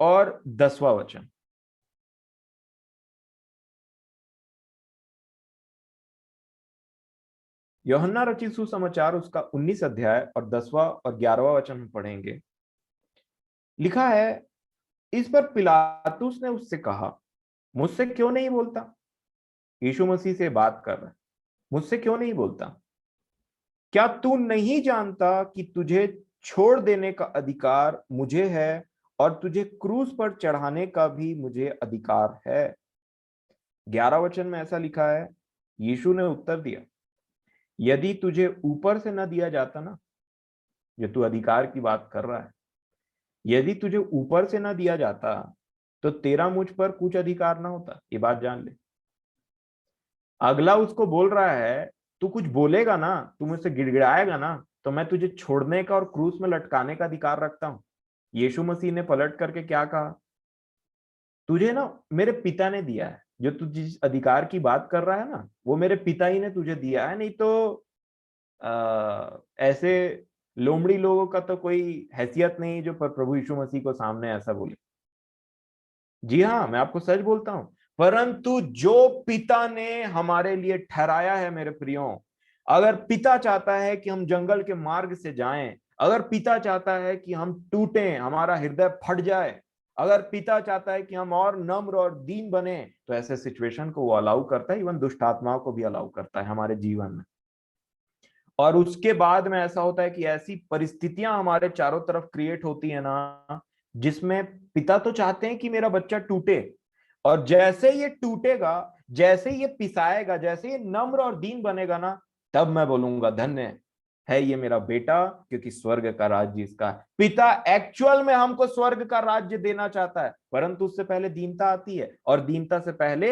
और 10वां वचन। यूहन्ना रचित सुसमाचार उसका 19 अध्याय और 10वां और 11वां वचन हम पढ़ेंगे। लिखा है, इस पर पिलातुस ने उससे कहा, मुझसे क्यों नहीं बोलता? यीशु मसीह से बात कर रहा है, मुझसे क्यों नहीं बोलता? क्या तू नहीं जानता कि तुझे छोड़ देने का अधिकार मुझे है और तुझे क्रूस पर चढ़ाने का भी मुझे अधिकार है? 11 वचन में ऐसा लिखा है, यीशु ने उत्तर दिया, यदि तुझे ऊपर से न दिया जाता ना, जो तू अधिकार की बात कर रहा है, यदि तुझे ऊपर से न दिया जाता तो तेरा मुझ पर कुछ अधिकार ना होता। ये बात जान ले। अगला उसको बोल रहा है, तू कुछ बोलेगा ना, तू मुझसे गिड़गिड़ाएगा ना, तो मैं तुझे छोड़ने का और क्रूस में लटकाने का अधिकार रखता हूं। यीशु मसीह ने पलट करके क्या कहा, तुझे ना मेरे पिता ने दिया है। जो तू जिस अधिकार की बात कर रहा है ना, वो मेरे पिता ही ने तुझे दिया है, नहीं तो ऐसे लोमड़ी लोगों का तो कोई हैसियत नहीं जो पर प्रभु यीशु मसीह को सामने ऐसा बोले। जी हाँ, मैं आपको सच बोलता हूं, परंतु जो पिता ने हमारे लिए ठहराया है मेरे प्रियो, अगर पिता चाहता है कि हम जंगल के मार्ग से जाएं, अगर पिता चाहता है कि हम टूटें, हमारा हृदय फट जाए, अगर पिता चाहता है कि हम और नम्र और दीन बने, तो ऐसे सिचुएशन को वो अलाउ करता है, इवन दुष्ट आत्माओं को भी अलाउ करता है हमारे जीवन में। और उसके बाद में ऐसा होता है कि ऐसी परिस्थितियां हमारे चारों तरफ क्रिएट होती है ना, जिसमें पिता तो चाहते हैं कि मेरा बच्चा टूटे, और जैसे ये टूटेगा, जैसे ये पिसाएगा, जैसे ये नम्र और दीन बनेगा ना, तब मैं बोलूंगा धन्य है ये मेरा बेटा, क्योंकि स्वर्ग का राज्य इसका है। पिता एक्चुअल में हमको स्वर्ग का राज्य देना चाहता है, परंतु उससे पहले दीनता आती है, और दीनता से पहले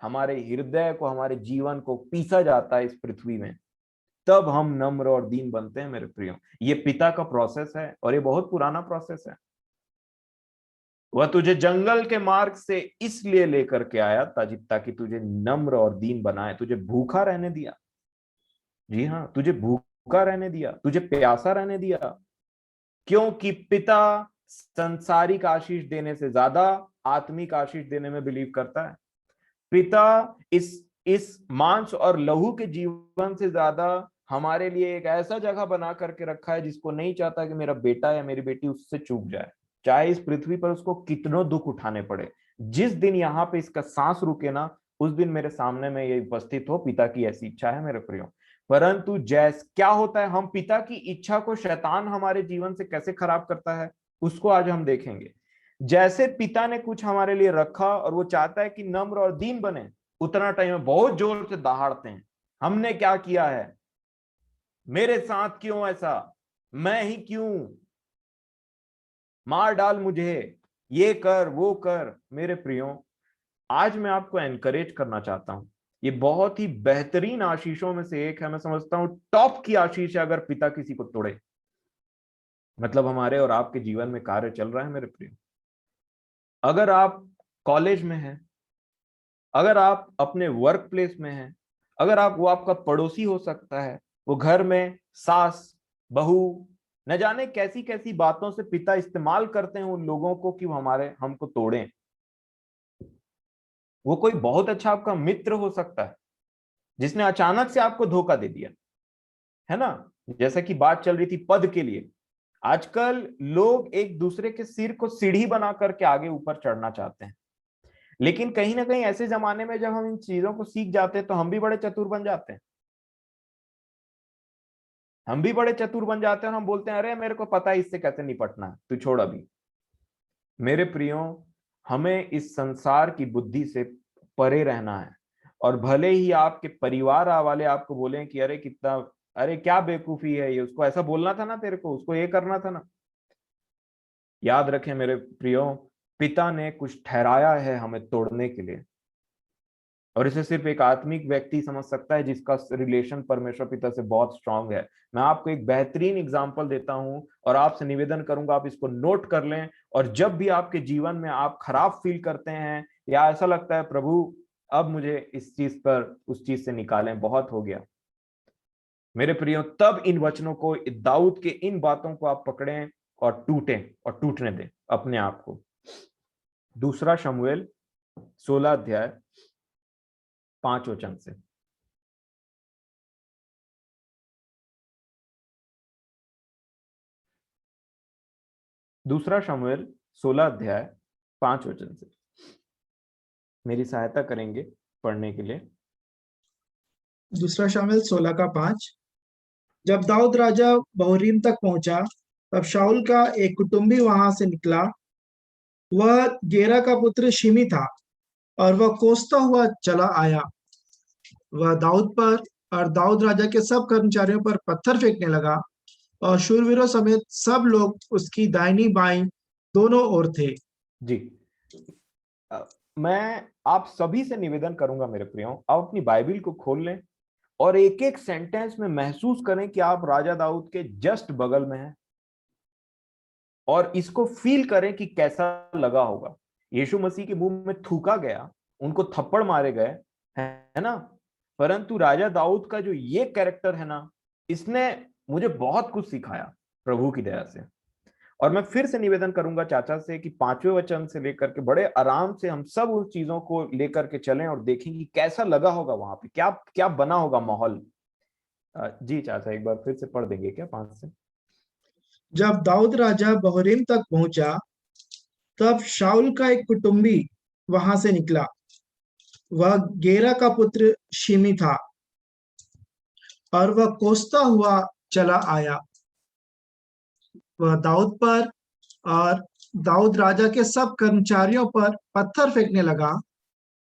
हमारे हृदय को, हमारे जीवन को पीसा जाता है इस पृथ्वी में, तब हम नम्र और दीन बनते हैं मेरे प्रियो। ये पिता का प्रोसेस है, और ये बहुत पुराना प्रोसेस है। वह तुझे जंगल के मार्ग से इसलिए लेकर के आया ताकि तुझे नम्र और दीन बनाए, तुझे भूखा रहने दिया। जी हाँ, तुझे भूखा रहने दिया, तुझे प्यासा रहने दिया, क्योंकि पिता संसारिक आशीष देने से ज्यादा आत्मिक आशीष देने में बिलीव करता है। पिता इस मांस और लहू के जीवन से ज्यादा हमारे लिए एक ऐसा जगह बना करके रखा है जिसको नहीं चाहता कि मेरा बेटा या मेरी बेटी उससे चूक जाए, चाहे इस पृथ्वी पर उसको कितनों दुख उठाने पड़े। जिस दिन यहाँ पे इसका सांस रुके ना, उस दिन मेरे सामने में ये उपस्थित हो, पिता की ऐसी इच्छा है मेरे प्रियो। परंतु जैस क्या होता है, हम पिता की इच्छा को शैतान हमारे जीवन से कैसे खराब करता है, उसको आज हम देखेंगे। जैसे पिता ने कुछ हमारे लिए रखा और वो चाहता है कि नम्र और दीन बने, उतना टाइम में बहुत जोर से दहाड़ते हैं, हमने क्या किया है, मेरे साथ क्यों ऐसा, मैं ही क्यों, मार डाल मुझे, ये कर वो कर। मेरे प्रियो, आज मैं आपको एनकरेज करना चाहता हूं, ये बहुत ही बेहतरीन आशीषों में से एक है, मैं समझता हूं टॉप की आशीष है। अगर पिता किसी को तोड़े, मतलब हमारे और आपके जीवन में कार्य चल रहा है मेरे प्रियो। अगर आप कॉलेज में हैं, अगर आप अपने वर्क प्लेस में हैं, अगर आप, वो आपका पड़ोसी हो सकता है, वो घर में सास बहू, न जाने कैसी कैसी बातों से पिता इस्तेमाल करते हैं उन लोगों को कि वो हमको तोड़ें। वो कोई बहुत अच्छा आपका मित्र हो सकता है जिसने अचानक से आपको धोखा दे दिया, है ना। जैसा कि बात चल रही थी पद के लिए, आजकल लोग एक दूसरे के सिर को सीढ़ी बना करके आगे ऊपर चढ़ना चाहते हैं। लेकिन कहीं ना कहीं ऐसे जमाने में जब हम इन चीजों को सीख जाते हैं, तो हम भी बड़े चतुर बन जाते हैं। हम भी बड़े चतुर बन जाते हैं और हम बोलते हैं, अरे मेरे को पता है इससे कैसे निपटना है, तू छोड़ अभी। मेरे प्रियो, हमें इस संसार की बुद्धि से परे रहना है। और भले ही आपके परिवार वाले आपको बोले कि अरे कितना, अरे क्या बेवकूफी है ये, उसको ऐसा बोलना था ना, तेरे को उसको ये करना था ना। याद रखें मेरे प्रियो, पिता ने कुछ ठहराया है हमें तोड़ने के लिए, और इसे सिर्फ एक आत्मिक व्यक्ति समझ सकता है जिसका रिलेशन परमेश्वर पिता से बहुत स्ट्रांग है। मैं आपको एक बेहतरीन एग्जांपल देता हूं, और आपसे निवेदन करूंगा आप इसको नोट कर लें, और जब भी आपके जीवन में आप खराब फील करते हैं, या ऐसा लगता है प्रभु अब मुझे इस चीज पर उस चीज से निकालें, बहुत हो गया, मेरे प्रियो, तब इन वचनों को, दाऊद के इन बातों को आप पकड़ें और टूटें, और टूटने दें अपने आप को। दूसरा शमूएल 16 अध्याय 5 वचन से, दूसरा शमूएल 16 अध्याय 5 वचन से मेरी सहायता करेंगे पढ़ने के लिए। दूसरा शामिल 16 का 5। जब दाऊद राजा बहरीम तक पहुंचा, तब शाऊल का एक कुटुंबी वहां से निकला। वह गेरा का पुत्र शिमी था, और वह कोसता हुआ चला आया। वह दाऊद पर और दाऊद राजा के सब कर्मचारियों पर पत्थर फेंकने लगा, और शूरवीरों समेत सब लोग उसकी दाहिनी बाईं दोनों ओर थे। जी, मैं आप सभी से निवेदन करूंगा मेरे प्रियो, आप अपनी बाइबिल को खोल लें और एक एक सेंटेंस में महसूस करें कि आप राजा दाऊद के जस्ट बगल में हैं, और इसको फील करें कि कैसा लगा होगा। यीशु मसीह के मुंह में थूका गया, उनको थप्पड़ मारे गए, है ना, परंतु राजा दाऊद का जो ये कैरेक्टर है ना, इसने मुझे बहुत कुछ सिखाया प्रभु की दया से। और मैं फिर से निवेदन करूंगा चाचा से कि 5वें वचन से लेकर के बड़े आराम से हम सब उन चीजों को लेकर के चलें और देखें कि कैसा लगा होगा वहां पे, क्या क्या बना होगा माहौल। जी चाचा, एक बार फिर से पढ़ देंगे क्या 5 से? जब दाऊद राजा बहरीम तक पहुंचा, तब शाऊल का एक कुटुंबी वहां से निकला। वह गेरा का पुत्र शिमी था, और वह कोसता हुआ चला आया। वह दाऊद पर और दाऊद राजा के सब कर्मचारियों पर पत्थर फेंकने लगा,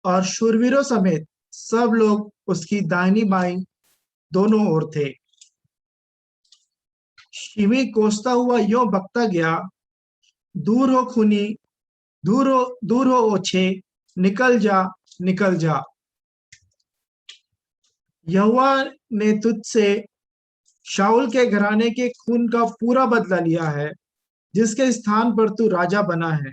और शूरवीरों समेत सब लोग उसकी दाहिनी बाईं दोनों ओर थे। शिमी कोसता हुआ यों बकता गया, दूर हो खूनी, दूर हो ओछे, निकल जा, निकल जा। यहोवा ने तुझसे शाऊल के घराने के खून का पूरा बदला लिया है, जिसके स्थान पर तू राजा बना है।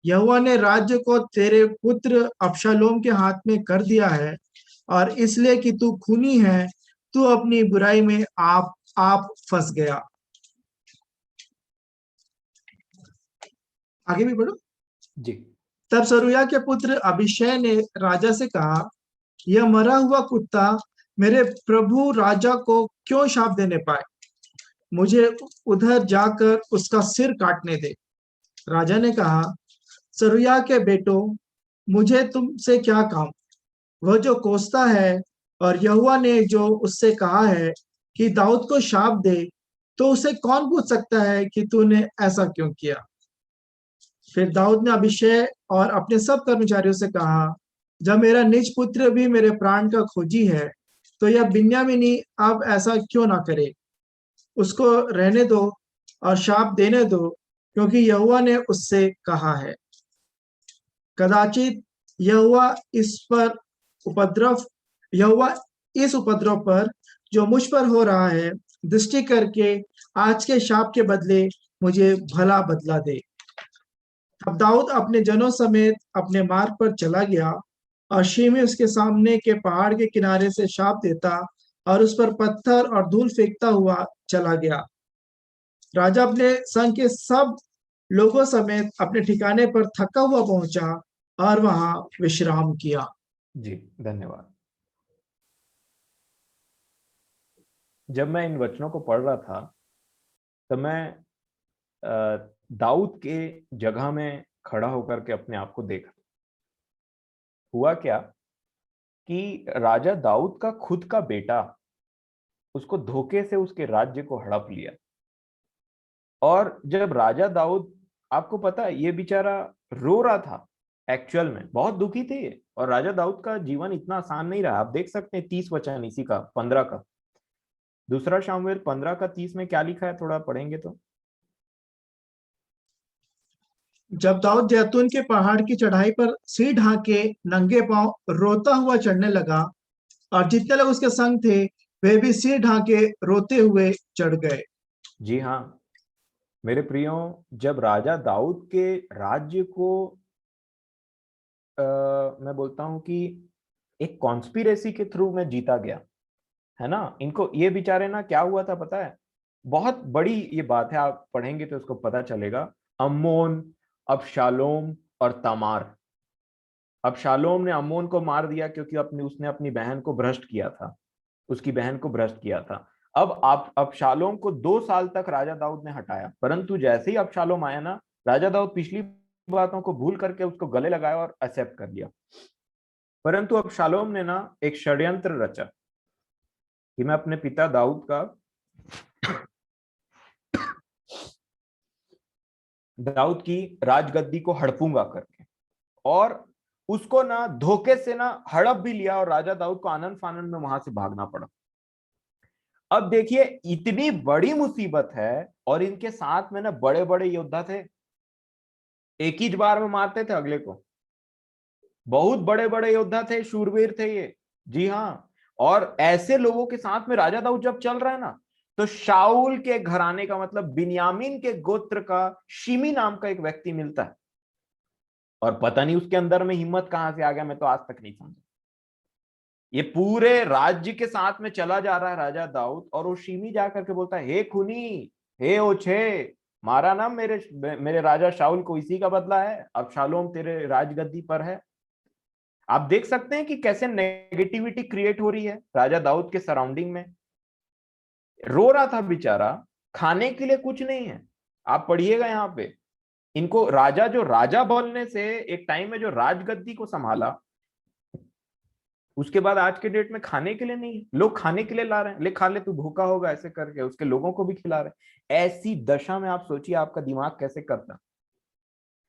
यहोवा ने राज्य को तेरे पुत्र अबशालोम के हाथ में कर दिया है, और इसलिए कि तू खूनी है, तू अपनी बुराई में आप फंस गया। आगे भी बढ़ो। जी। तब सरूया के पुत्र अभिषय ने राजा से कहा, यह मरा हुआ कुत्ता मेरे प्रभु राजा को क्यों शाप देने पाए? मुझे उधर जाकर उसका सिर काटने दे। राजा ने कहा, सरूया के बेटों, मुझे तुमसे क्या काम? वह जो कोसता है, और यहोवा ने जो उससे कहा है कि दाऊद को शाप दे, तो उसे कौन पूछ सकता है कि तूने ऐसा क्यों किया? फिर दाऊद ने अभिषेक और अपने सब कर्मचारियों से कहा, जब मेरा निज पुत्र भी मेरे प्राण का खोजी है, तो यह बिन्यामीनी अब ऐसा क्यों ना करे? उसको रहने दो और शाप देने दो, क्योंकि यहोवा ने उससे कहा है। कदाचित यहोवा इस उपद्रव पर जो मुझ पर हो रहा है दृष्टि करके आज के शाप के बदले मुझे भला बदला दे। अब दाऊद अपने जनों समेत अपने मार्ग पर चला गया, और शिमी उसके सामने के पहाड़ के किनारे से शाप देता और उस पर पत्थर और धूल फेंकता हुआ चला गया। राजा अपने संग के सब लोगों समेत अपने ठिकाने पर थका हुआ पहुंचा और वहां विश्राम किया। जी धन्यवाद। जब मैं इन वचनों को पढ़ रहा था, तो मैं दाऊद के जगह में खड़ा होकर के अपने आप को देखा। हुआ क्या कि राजा दाऊद का खुद का बेटा उसको धोखे से उसके राज्य को हड़प लिया। और जब राजा दाऊद, आपको पता है ये बेचारा रो रहा था, एक्चुअल में बहुत दुखी थे ये। और राजा दाऊद का जीवन इतना आसान नहीं रहा। आप देख सकते हैं 30 वचन इसी का 15 का, दूसरा शामुएल 15 का 30 में क्या लिखा है, थोड़ा पढ़ेंगे तो। जब दाऊद जैतून के पहाड़ की चढ़ाई पर सिर ढांके नंगे पांव रोता हुआ चढ़ने लगा, और जितने लोग उसके संग थे वे भी सिर ढांके रोते हुए चढ़ गए। जी हाँ मेरे प्रियो, जब राजा दाऊद के राज्य को मैं बोलता हूं कि एक कॉन्स्पिरेसी के थ्रू में जीता गया, है ना। इनको ये बेचारे ना क्या हुआ था पता है, बहुत बड़ी ये बात है, आप पढ़ेंगे तो उसको पता चलेगा। अम्मोन, अबशालोम और तमार। अबशालोम ने अम्मोन को मार दिया क्योंकि उसने अपनी बहन को भ्रष्ट किया था, उसकी बहन को भ्रष्ट किया था। अब आप अबशालोम को 2 साल तक राजा दाऊद ने हटाया, परंतु जैसे ही अबशालोम आया ना, राजा दाऊद पिछली बातों को भूल करके उसको गले लगाया और एक्सेप्ट कर लिया। परंतु अबशालोम ने ना एक षड्यंत्र रचा कि मैं अपने पिता दाऊद का दाऊद की राजगद्दी को हड़पूंगा करके, और उसको ना धोखे से ना हड़प भी लिया और राजा दाऊद को आनंद फानंद में वहां से भागना पड़ा। अब देखिए इतनी बड़ी मुसीबत है, और इनके साथ में ना बड़े बड़े योद्धा थे, एक ही बार में मारते थे अगले को। बहुत बड़े बड़े योद्धा थे, शूरवीर थे ये, जी हाँ। और ऐसे लोगों के साथ में राजा दाऊद जब चल रहा है ना, तो शाऊल के घराने का मतलब बिन्यामीन के गोत्र का शिमी नाम का एक व्यक्ति मिलता है, और पता नहीं उसके अंदर में हिम्मत कहां से आ गया, मैं तो आज तक नहीं समझा। ये पूरे राज्य के साथ में चला जा रहा है राजा दाऊद, और वो शिमी जाकर के बोलता है, हे खूनी, हे ओछे, मारा ना मेरे मेरे राजा शाऊल को, इसी का बदला है, अब शालोम तेरे राजगद्दी पर है। आप देख सकते हैं कि कैसे नेगेटिविटी क्रिएट हो रही है राजा दाऊद के सराउंडिंग में। रो रहा था बेचारा, खाने के लिए कुछ नहीं है। आप पढ़िएगा यहाँ पे, इनको राजा जो राजा बोलने से एक टाइम में जो राजगद्दी को संभाला, उसके बाद आज के डेट में खाने के लिए नहीं है। लोग खाने के लिए ला रहे हैं, ले खा ले तू भूखा होगा, ऐसे करके उसके लोगों को भी खिला रहे हैं। ऐसी दशा में आप सोचिए आपका दिमाग कैसे करता।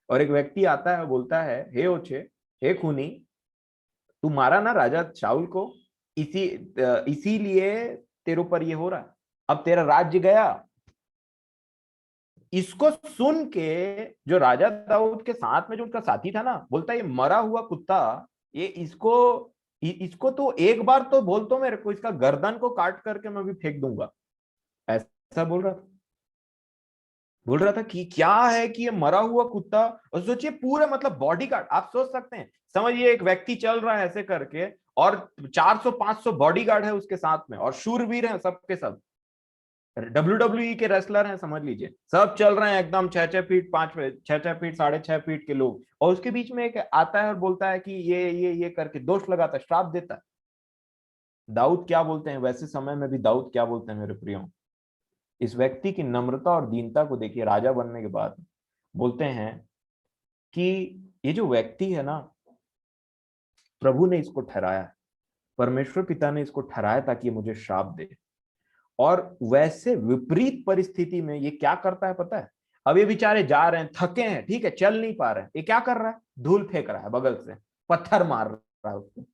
और एक व्यक्ति आता है, बोलता है, हे ओछे, हे खूनी, तू मारा ना राजा शाऊल को, इसीलिए तेरे ऊपर ये हो रहा है, अब तेरा राज्य गया। इसको सुन के जो राजा दाऊद के साथ में जो उनका साथी था ना, बोलता है, ये मरा हुआ कुत्ता, ये इसको तो एक बार तो बोल, तो मेरे को इसका गर्दन को काट करके मैं भी फेंक दूंगा। ऐसा बोल रहा था कि क्या है कि ये मरा हुआ कुत्ता। और सोचिए पूरे मतलब बॉडीगार्ड, आप सोच सकते हैं, समझिए एक व्यक्ति चल रहा है ऐसे करके, और 400-500 बॉडीगार्ड है उसके साथ में, और शूरवीर हैं सबके सब, WWE के रेसलर हैं समझ लीजिए, सब चल रहे हैं एकदम 6-6 फीट 5 फीट 6-6 फीट 6.5 फीट के लोग, और उसके बीच में एक आता है और बोलता है कि ये करके दोष लगाता है, श्राप देता है। दाऊद क्या बोलते हैं वैसे समय में भी, दाऊद क्या बोलते हैं मेरे प्रियो, इस व्यक्ति की नम्रता और दीनता को देखिए, राजा बनने के बाद बोलते हैं कि ये जो व्यक्ति है ना, प्रभु ने इसको ठहराया है, परमेश्वर पिता ने इसको ठहराया ताकि ये मुझे श्राप दे। और वैसे विपरीत परिस्थिति में ये क्या करता है पता है, अब ये बेचारे जा रहे हैं, थके हैं, ठीक है, चल नहीं पा रहे हैं, ये क्या कर रहा है, धूल फेंक रहा है बगल से, पत्थर मार रहा है उसको।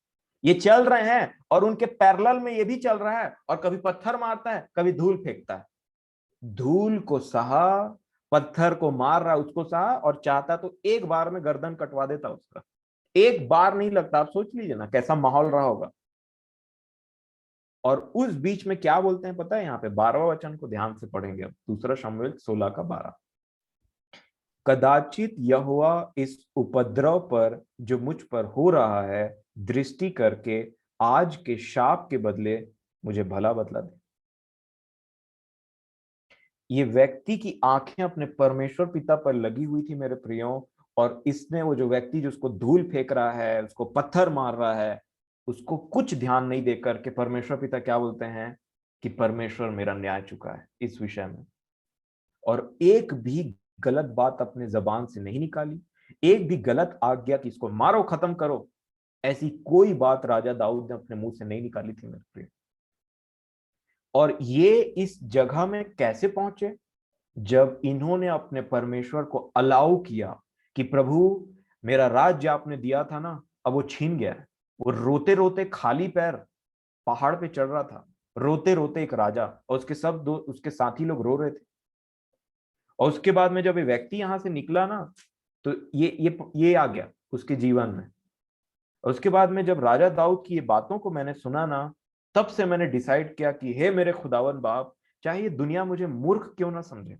ये चल रहे हैं और उनके पैरेलल में ये भी चल रहा है, और कभी पत्थर मारता है, कभी धूल फेंकता है। धूल को सहा, पत्थर को मार रहा है, उसको सहा, और चाहता तो एक बार में गर्दन कटवा देता उसका, एक बार नहीं लगता। आप सोच लीजिए ना कैसा माहौल रहा होगा। और उस बीच में क्या बोलते हैं पता है, यहाँ पे 12वां वचन को ध्यान से पढ़ेंगे, अब 2 शमूएल 16 का 12, कदाचित यहोवा इस उपद्रव पर जो मुझ पर हो रहा है दृष्टि करके आज के शाप के बदले मुझे भला बदला दे। ये व्यक्ति की आंखें अपने परमेश्वर पिता पर लगी हुई थी मेरे प्रियो, और इसने, वो जो व्यक्ति जो उसको धूल फेंक रहा है, उसको पत्थर मार रहा है, उसको कुछ ध्यान नहीं देकर के परमेश्वर पिता क्या बोलते हैं कि परमेश्वर मेरा न्याय चुका है इस विषय में। और एक भी गलत बात अपने जबान से नहीं निकाली, एक भी गलत आज्ञा कि इसको मारो खत्म करो, ऐसी कोई बात राजा दाऊद ने अपने मुंह से नहीं निकाली थी मेरे प्रिय। और ये इस जगह में कैसे पहुंचे, जब इन्होंने अपने परमेश्वर को अलाउ किया कि प्रभु मेरा राज्य आपने दिया था ना, अब वो छीन गया है। वो रोते रोते खाली पैर पहाड़ पे चढ़ रहा था, रोते रोते एक राजा, और उसके सब दो उसके साथी लोग रो रहे थे। और उसके बाद में जब ये व्यक्ति यहां से निकला ना, तो ये आ गया उसके जीवन में। और उसके बाद में जब राजा दाऊद की ये बातों को मैंने सुना ना, तब से मैंने डिसाइड किया कि हे मेरे खुदावन बाप, चाहे ये दुनिया मुझे मूर्ख क्यों ना समझे,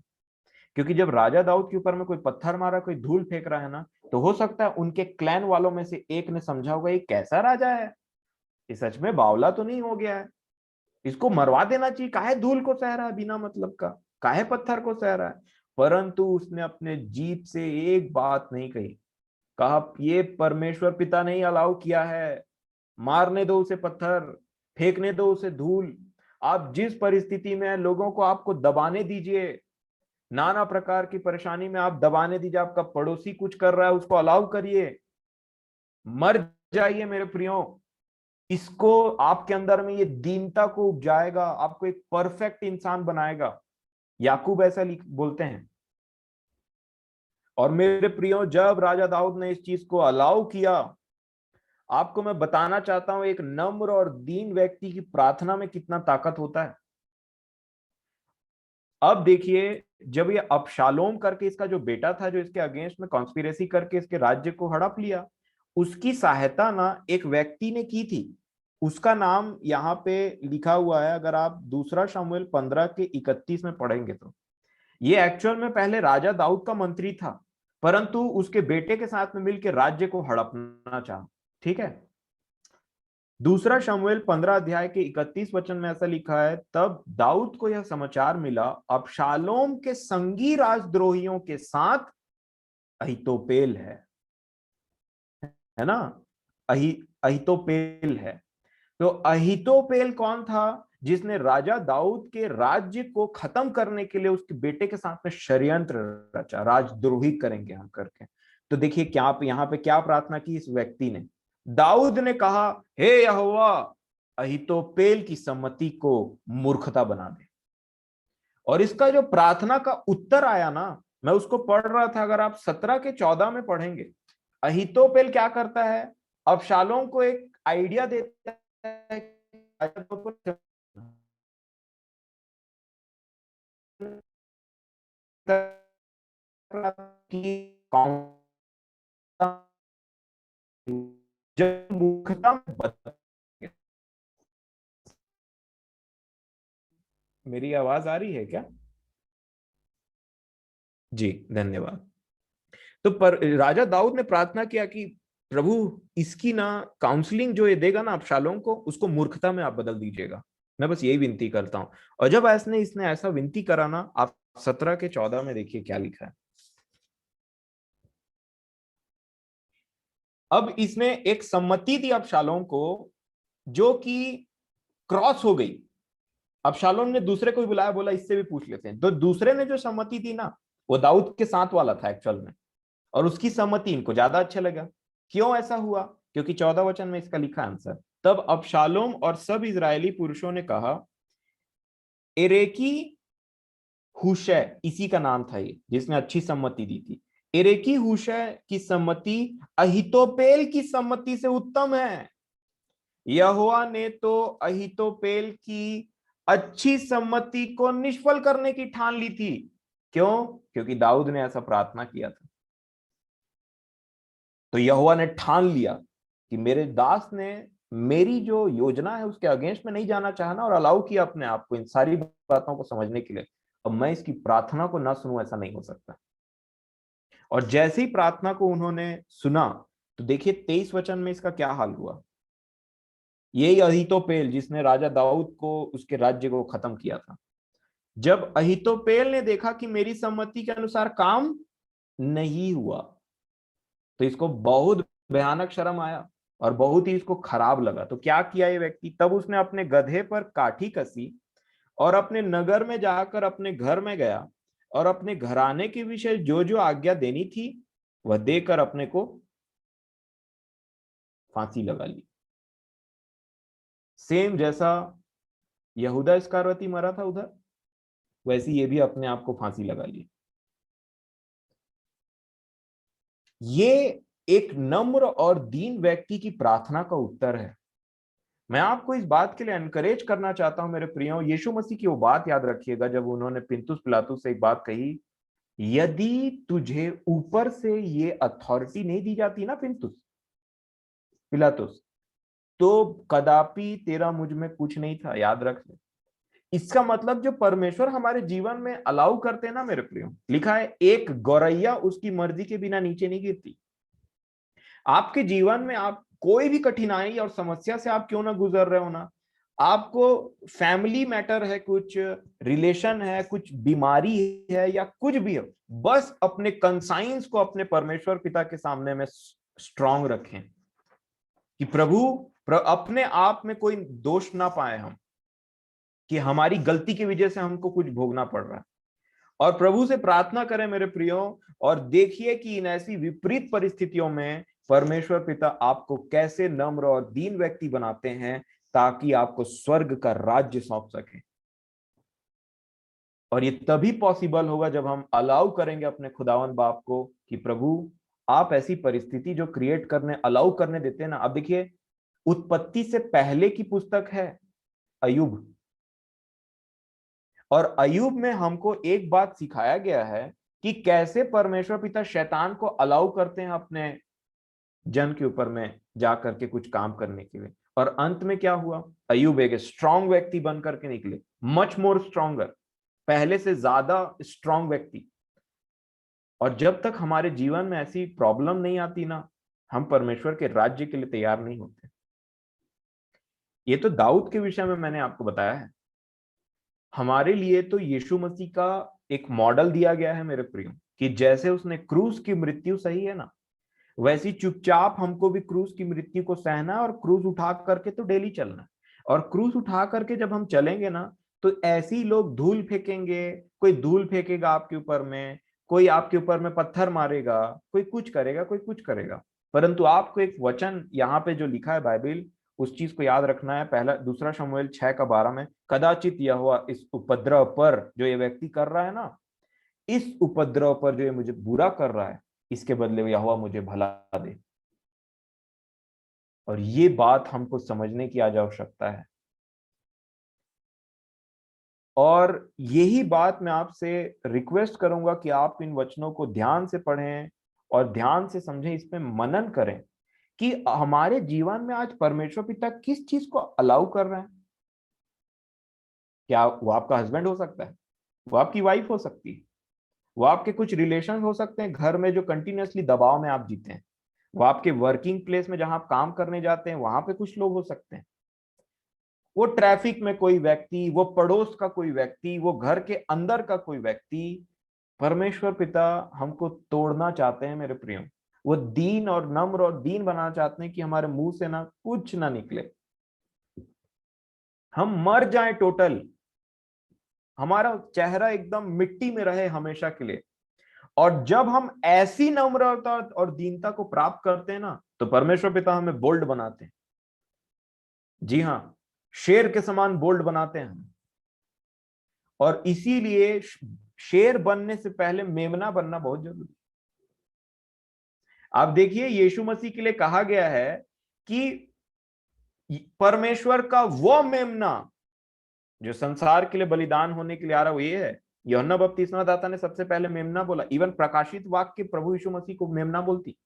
क्योंकि जब राजा दाऊद के ऊपर में कोई पत्थर मारा, कोई धूल फेंक रहा है ना, तो हो सकता है उनके क्लैन वालों में से एक ने समझा होगा ये कैसा राजा है, ये सच में बावला तो नहीं हो गया है, इसको मरवा देना चाहिए, काहे धूल को सह रहा है बिना मतलब का, काहे पत्थर को सह रहा है। परंतु उसने अपने जीभ से एक बात नहीं कही, कहा ये परमेश्वर पिता ने ही अलाउ किया है, मारने दो उसे पत्थर, फेंकने दो उसे धूल, आप जिस परिस्थिति में हैं, लोगों को आपको दबाने दीजिए, नाना प्रकार की परेशानी में आप दबाने दीजिए। आपका पड़ोसी कुछ कर रहा है, उसको अलाउ करिए, मर जाइए मेरे प्रियो। इसको आपके अंदर में ये दीनता को उपजाएगा, आपको एक परफेक्ट इंसान बनाएगा। याकूब ऐसा बोलते हैं। और मेरे प्रियो, जब राजा दाऊद ने इस चीज को अलाउ किया, आपको मैं बताना चाहता हूं एक नम्र और दीन व्यक्ति की प्रार्थना में कितना ताकत होता है। अब देखिए, जब ये अबशालोम करके इसका जो बेटा था, जो इसके अगेंस्ट में कॉन्स्पिरेसी करके इसके राज्य को हड़प लिया, उसकी सहायता ना एक व्यक्ति ने की थी। उसका नाम यहाँ पे लिखा हुआ है, अगर आप दूसरा शमूएल 15:31 में पढ़ेंगे तो ये एक्चुअल में पहले राजा दाऊद का मंत्री था, परंतु उसके बेटे के साथ में मिलकर राज्य को हड़पना चाहा। ठीक है, दूसरा शमूएल 15 अध्याय के 31 वचन में ऐसा लिखा है, तब दाऊद को यह समाचार मिला, अबशालोम के संगी राजद्रोहियों के साथ अहीतोपेल है ना। अहीतोपेल है। तो अहीतोपेल कौन था? जिसने राजा दाऊद के राज्य को खत्म करने के लिए उसके बेटे के साथ में षड्यंत्र रचा, राजद्रोही करेंगे हम करके। तो देखिए क्या यहाँ पे क्या प्रार्थना की इस व्यक्ति ने। दाऊद ने कहा, हे यहोवा, अहीतोपेल की सम्मति को मूर्खता बना दे। और इसका जो प्रार्थना का उत्तर आया ना, मैं उसको पढ़ रहा था, अगर आप 17 के 14 में पढ़ेंगे, अहीतोपेल क्या करता है, अबशालोम को एक आइडिया देता है कि जब मूर्खता में मेरी आवाज आ रही है क्या? जी धन्यवाद। तो पर राजा दाऊद ने प्रार्थना किया कि प्रभु, इसकी ना काउंसलिंग जो ये देगा ना अबशालोम को, उसको मूर्खता में आप बदल दीजिएगा। मैं बस यही विनती करता हूं। और जब इसने ऐसा विनती करा ना, आप 17 के 14 में देखिए क्या लिखा है। अब इसने एक सम्मति दी अबशालोम को, जो कि क्रॉस हो गई। अबशालोम ने दूसरे को भी बुलाया, बोला इससे भी पूछ लेते हैं। तो दूसरे ने जो सम्मति दी ना, वो दाऊद के साथ वाला था एक्चुअल में, और उसकी सम्मति इनको ज्यादा अच्छा लगा। क्यों ऐसा हुआ? क्योंकि 14 वचन में इसका लिखा आंसर, तब अबशालोम और सब इजरायली पुरुषों ने कहा, एरेकी हुशै, इसी का नाम था ये जिसने अच्छी सम्मति दी थी, एरेकी हुशै की सम्मति अहीतोपेल की सम्मति से उत्तम है। यहोवा ने तो अहीतोपेल की अच्छी सम्मति को निष्फल करने की ठान ली थी। क्यों? क्योंकि दाऊद ने ऐसा प्रार्थना किया था। तो यहोवा ने ठान लिया कि मेरे दास ने मेरी जो योजना है उसके अगेंस्ट में नहीं जाना चाहना, और अलाउ किया अपने आप को इन सारी बातों को समझने के लिए। अब मैं इसकी प्रार्थना को ना सुनूं, ऐसा नहीं हो सकता। और जैसे ही प्रार्थना को उन्होंने सुना, तो देखिए 23 वचन में इसका क्या हाल हुआ। यही अहीतोपेल जिसने राजा दाऊद को, उसके राज्य को खत्म किया था, जब अहीतोपेल ने देखा कि मेरी सम्मति के अनुसार काम नहीं हुआ, तो इसको बहुत भयानक शर्म आया और बहुत ही इसको खराब लगा। तो क्या किया ये व्यक्ति, तब उसने अपने गधे पर काठी कसी और अपने नगर में जाकर अपने घर में गया, और अपने घराने के विषय जो जो आज्ञा देनी थी वह देकर अपने को फांसी लगा ली। सेम जैसा यहूदा इस्करियोती मरा था उधर, वैसे ये भी अपने आप को फांसी लगा ली। ये एक नम्र और दीन व्यक्ति की प्रार्थना का उत्तर है। मैं आपको इस बात के लिए एनकरेज करना चाहता हूं मेरे प्रियो, यीशु मसीह की वो बात याद रखिएगा जब उन्होंने पिलातुस पिलातुस से एक बात कही, यदि तुझे ऊपर से ये अथॉरिटी नहीं दी जाती ना पिलातुस, तो कदापि तेरा मुझ में कुछ नहीं था। याद रख ले। इसका मतलब जो परमेश्वर हमारे जीवन में अलाउ करते हैं ना मेरे प्रियो, लिखा है एक गौरैया उसकी मर्जी के बिना नीचे नहीं गिरती। आपके जीवन में आप कोई भी कठिनाई और समस्या से आप क्यों ना गुजर रहे हो ना, आपको फैमिली मैटर है, कुछ रिलेशन है, कुछ बीमारी है, या कुछ भी हो, बस अपने कंसाइंस को अपने परमेश्वर पिता के सामने में स्ट्रांग रखें कि प्रभु अपने आप में कोई दोष ना पाए हम। कि हमारी गलती की वजह से हमको कुछ भोगना पड़ रहा है। और प्रभु से प्रार्थना करें मेरे प्रियो, और देखिए कि इन ऐसी विपरीत परिस्थितियों में परमेश्वर पिता आपको कैसे नम्र और दीन व्यक्ति बनाते हैं, ताकि आपको स्वर्ग का राज्य सौंप सके। और ये तभी पॉसिबल होगा जब हम अलाउ करेंगे अपने खुदावन बाप को कि प्रभु आप ऐसी परिस्थिति जो क्रिएट करने अलाउ करने देते हैं ना। अब देखिए, उत्पत्ति से पहले की पुस्तक है अय्यूब, और अय्यूब में हमको एक बात सिखाया गया है कि कैसे परमेश्वर पिता शैतान को अलाउ करते हैं अपने जन के ऊपर में जा करके कुछ काम करने के लिए। और अंत में क्या हुआ, अय्यूब एक स्ट्रांग व्यक्ति बन करके निकले, मच मोर स्ट्रॉन्गर, पहले से ज्यादा स्ट्रांग व्यक्ति। और जब तक हमारे जीवन में ऐसी प्रॉब्लम नहीं आती ना, हम परमेश्वर के राज्य के लिए तैयार नहीं होते। ये तो दाऊद के विषय में मैंने आपको बताया है। हमारे लिए तो यीशु मसीह का एक मॉडल दिया गया है मेरे प्रियो, कि जैसे उसने क्रूस की मृत्यु सही है ना, वैसी चुपचाप हमको भी क्रूस की मृत्यु को सहना है, और क्रूस उठा करके तो डेली चलना है। और क्रूस उठा करके जब हम चलेंगे ना, तो ऐसे ही लोग धूल फेंकेंगे, कोई धूल फेंकेगा आपके ऊपर में, कोई आपके ऊपर में पत्थर मारेगा, कोई कुछ करेगा, कोई कुछ करेगा। परंतु आपको एक वचन यहाँ पे जो लिखा है बाइबल, उस चीज को याद रखना है। पहला दूसरा शमूएल 6:12 में, कदाचित यहोवा इस उपद्रव पर जो ये व्यक्ति कर रहा है ना, इस उपद्रव पर जो ये मुझे बुरा कर रहा है, इसके बदले में यहोवा मुझे भला दे। और ये बात हमको समझने की आज आवश्यकता है। और यही बात मैं आपसे रिक्वेस्ट करूंगा कि आप इन वचनों को ध्यान से पढ़ें और ध्यान से समझें, इस पे मनन करें कि हमारे जीवन में आज परमेश्वर पिता किस चीज को अलाउ कर रहे हैं। क्या वो आपका हस्बैंड हो सकता है, वो आपकी वाइफ हो सकती है, वो आपके कुछ रिलेशन हो सकते हैं घर में जो कंटिन्यूअसली दबाव में आप जीते हैं, वो आपके वर्किंग प्लेस में जहां आप काम करने जाते हैं वहां पे कुछ लोग हो सकते हैं, वो ट्रैफिक में कोई व्यक्ति, वो पड़ोस का कोई व्यक्ति, वो घर के अंदर का कोई व्यक्ति। परमेश्वर पिता हमको तोड़ना चाहते हैं मेरे प्रियो। वो दीन और नम्र और दीन बनाना चाहते हैं कि हमारे मुंह से ना कुछ ना निकले, हम मर जाएं टोटल, हमारा चेहरा एकदम मिट्टी में रहे हमेशा के लिए। और जब हम ऐसी नम्रता और दीनता को प्राप्त करते हैं ना, तो परमेश्वर पिता हमें बोल्ड बनाते हैं। जी हाँ, शेर के समान बोल्ड बनाते हैं। और इसीलिए शेर बनने से पहले मेमना बनना बहुत जरूरी। आप देखिए, यीशु मसीह के लिए कहा गया है कि परमेश्वर का वो मेमना जो संसार के लिए बलिदान होने के लिए आ रहा, वो ये है। यूहन्ना बपतिस्मा दाता ने सबसे पहले मेमना बोला। इवन प्रकाशित वाक्य प्रभु यीशु मसीह को मेमना बोलती।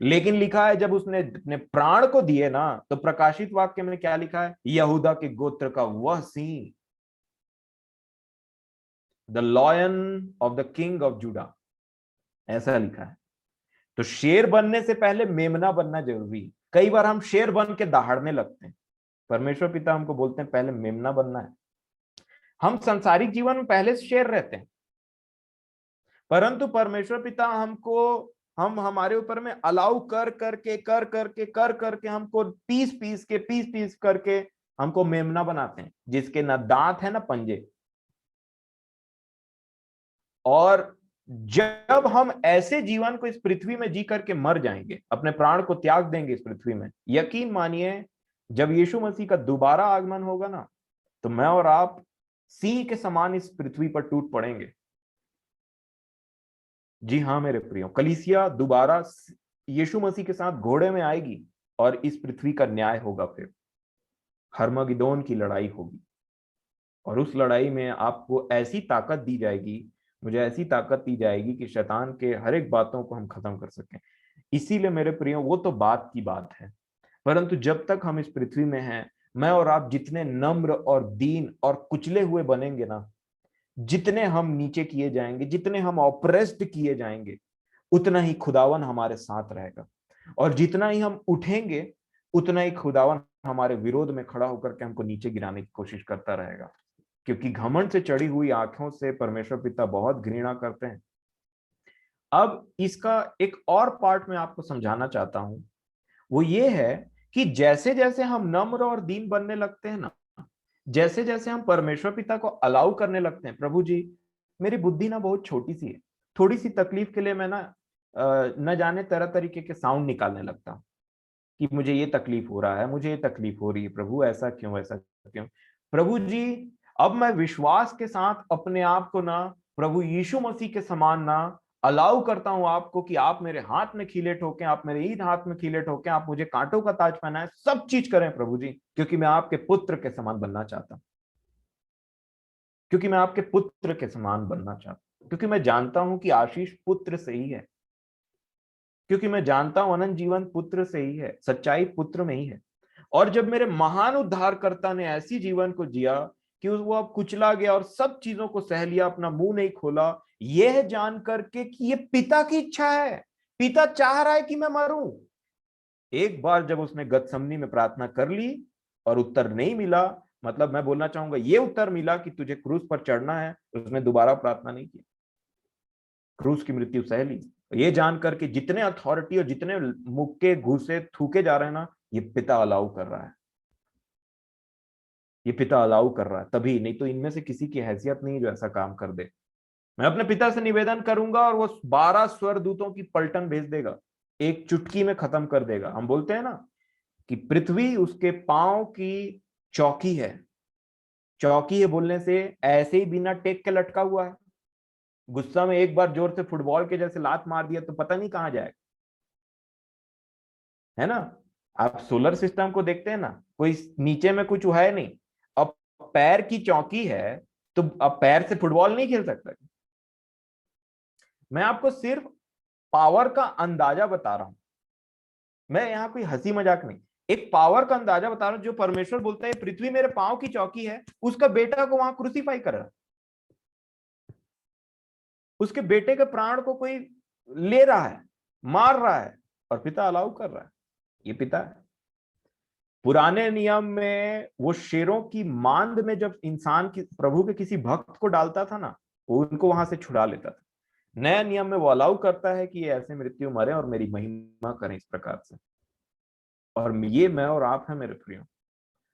लेकिन लिखा है जब उसने अपने प्राण को दिए ना, तो प्रकाशित वाक्य में क्या लिखा है, यहूदा के गोत्र का वह Singh, the lion of the king of जुडा, ऐसा लिखा है। तो शेर बनने से पहले मेमना बनना जरूरी है। कई बार हम शेर बन के दहाड़ने लगते हैं, परमेश्वर पिता हमको बोलते हैं पहले मेमना बनना है। हम संसारिक जीवन में पहले से शेर रहते हैं, परंतु परमेश्वर पिता हमको, हम हमारे ऊपर में अलाउ कर करके हमको पीस पीस करके हमको मेमना बनाते हैं, जिसके ना दांत है ना पंजे। और जब हम ऐसे जीवन को इस पृथ्वी में जी करके मर जाएंगे, अपने प्राण को त्याग देंगे इस पृथ्वी में, यकीन मानिए जब यीशु मसीह का दोबारा आगमन होगा ना, तो मैं और आप सिंह के समान इस पृथ्वी पर टूट पड़ेंगे। जी हाँ मेरे प्रियो, कलीसिया दोबारा यीशु मसीह के साथ घोड़े में आएगी और इस पृथ्वी का न्याय होगा। फिर हरमगिदोन की लड़ाई होगी, और उस लड़ाई में आपको ऐसी ताकत दी जाएगी, मुझे ऐसी ताकत दी जाएगी कि शैतान के हर एक बातों को हम खत्म कर सकें। इसीलिए मेरे प्रियो, वो तो बात की बात है, परंतु जब तक हम इस पृथ्वी में हैं, मैं और आप जितने नम्र और दीन और कुचले हुए बनेंगे ना, जितने हम नीचे किए जाएंगे, जितने हम ऑप्रेस्ड किए जाएंगे, उतना ही खुदावन हमारे साथ रहेगा। और जितना ही हम उठेंगे, उतना ही खुदावन हमारे विरोध में खड़ा होकर के हमको नीचे गिराने की कोशिश करता रहेगा। क्योंकि घमंड से चढ़ी हुई आंखों से परमेश्वर पिता बहुत घृणा करते हैं। अब इसका एक और पार्ट मैं आपको समझाना चाहता हूं, वो ये है कि जैसे जैसे हम नम्र और दीन बनने लगते हैं ना, जैसे जैसे हम परमेश्वर पिता को अलाउ करने लगते हैं, प्रभु जी मेरी बुद्धि ना बहुत छोटी सी है, थोड़ी सी तकलीफ के लिए मैं ना न जाने तरह तरीके के साउंड निकालने लगता हूँ कि मुझे ये तकलीफ हो रहा है, मुझे ये तकलीफ हो रही है, प्रभु ऐसा क्यों, ऐसा क्यों। प्रभु जी अब मैं विश्वास के साथ अपने आप को ना प्रभु यीशु मसीह के समान ना अलाउ करता हूं आपको कि आप मेरे हाथ में खीले ठोकें, आप मेरे ईद हाथ में खीले ठोकें, आप मुझे कांटों का ताज पहनाएं, सब चीज करें प्रभु जी, क्योंकि मैं आपके पुत्र के समान बनना चाहता हूं, क्योंकि मैं आपके पुत्र के समान बनना चाहता हूं, क्योंकि मैं जानता हूं कि आशीष पुत्र से ही है, क्योंकि मैं जानता हूं अनंत जीवन पुत्र से ही है, सच्चाई पुत्र में ही है। और जब मेरे महान उद्धारकर्ता ने ऐसी जीवन को जिया कि वो अब कुचला गया और सब चीजों को सह लिया, अपना मुंह नहीं खोला, यह जान करके कि ये पिता की इच्छा है, पिता चाह रहा है कि मैं मरूं। एक बार जब उसने गतसमनी में प्रार्थना कर ली और उत्तर नहीं मिला, मतलब मैं बोलना चाहूंगा ये उत्तर मिला कि तुझे क्रूस पर चढ़ना है, उसने दोबारा प्रार्थना नहीं की, क्रूस की मृत्यु सह ली। ये जान करके जितने अथॉरिटी और जितने मुक्के घूसे थूके जा रहे हैं ना, ये पिता अलाउ कर रहा है, ये पिता अलाउ कर रहा है तभी, नहीं तो इनमें से किसी की हैसियत नहीं जो ऐसा काम कर दे। मैं अपने पिता से निवेदन करूंगा और वो 12 स्वर्गदूतों की पलटन भेज देगा, एक चुटकी में खत्म कर देगा। हम बोलते हैं ना कि पृथ्वी उसके पांव की चौकी है, चौकी है बोलने से ऐसे ही बिना टेक के लटका हुआ है, गुस्सा में एक बार जोर से फुटबॉल के जैसे लात मार दिया तो पता नहीं कहां जाएगा, है ना। आप सोलर सिस्टम को देखते हैं ना, कोई नीचे में कुछ है नहीं, अब पैर की चौकी है तो अब पैर से फुटबॉल नहीं खेल सकता। मैं आपको सिर्फ पावर का अंदाजा बता रहा हूं, मैं यहाँ कोई हंसी मजाक नहीं, एक पावर का अंदाजा बता रहा हूं। जो परमेश्वर बोलता है पृथ्वी मेरे पांव की चौकी है, उसका बेटा को वहां क्रूसीफाई कर रहा है, उसके बेटे के प्राण को कोई ले रहा है, मार रहा है, और पिता अलाउ कर रहा है। ये पिता है। पुराने नियम में वो शेरों की मांद में जब इंसान की प्रभु के किसी भक्त को डालता था ना, वो उनको वहां से छुड़ा लेता था। नया नियम में वो अलाउ करता है कि ये ऐसे मृत्यु मरे और मेरी महिमा करें इस प्रकार से। और ये मैं और आप हैं मेरे प्रियो।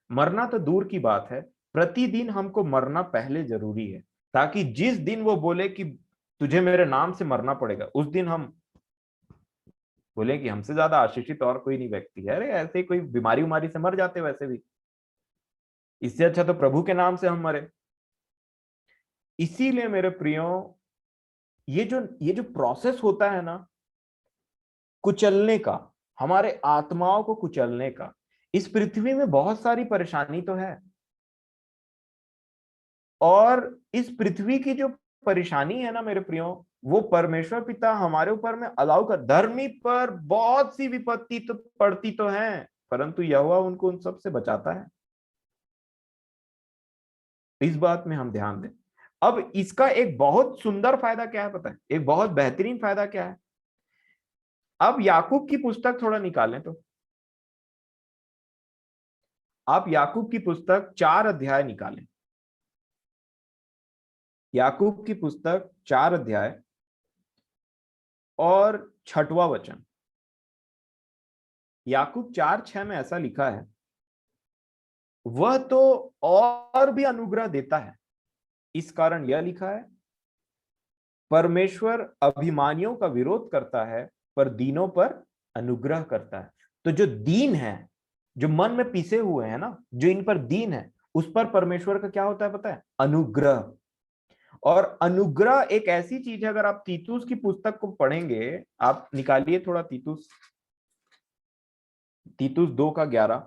मरना तो दूर की बात है, प्रतिदिन हमको मरना पहले जरूरी है, ताकि जिस दिन वो बोले कि तुझे मेरे नाम से मरना पड़ेगा, उस दिन हम बोले कि हमसे ज्यादा आशीषित और कोई नहीं व्यक्ति है। अरे ऐसे ही कोई बीमारी उमारी से मर जाते वैसे भी, इससे अच्छा तो प्रभु के नाम से हम मरे। इसीलिए मेरे प्रियो, ये जो प्रोसेस होता है ना कुचलने का, हमारे आत्माओं को कुचलने का, इस पृथ्वी में बहुत सारी परेशानी तो है, और इस पृथ्वी की जो परेशानी है ना मेरे प्रियो, वो परमेश्वर पिता हमारे ऊपर में अलाउ कर, धर्मी पर बहुत सी विपत्ति तो पड़ती तो है, परंतु यहोवा उनको उन सब से बचाता है। इस बात में हम ध्यान दें। अब इसका एक बहुत सुंदर फायदा क्या है पता है, एक बहुत बेहतरीन फायदा क्या है। अब याकूब की पुस्तक थोड़ा निकालें तो, आप याकूब की पुस्तक 4 अध्याय निकालें, याकूब की पुस्तक 4 अध्याय और 6वां वचन। याकूब 4:6 में ऐसा लिखा है, वह तो और भी अनुग्रह देता है, इस कारण यह लिखा है, परमेश्वर अभिमानियों का विरोध करता है पर दीनों पर अनुग्रह करता है। तो जो दीन है, जो मन में पिसे हुए हैं ना, जो इन पर दीन है, उस पर परमेश्वर का क्या होता है पता है, अनुग्रह। और अनुग्रह एक ऐसी चीज है, अगर आप तीतुस की पुस्तक को पढ़ेंगे, आप निकालिए थोड़ा तीतुस, तीतुस 2:11।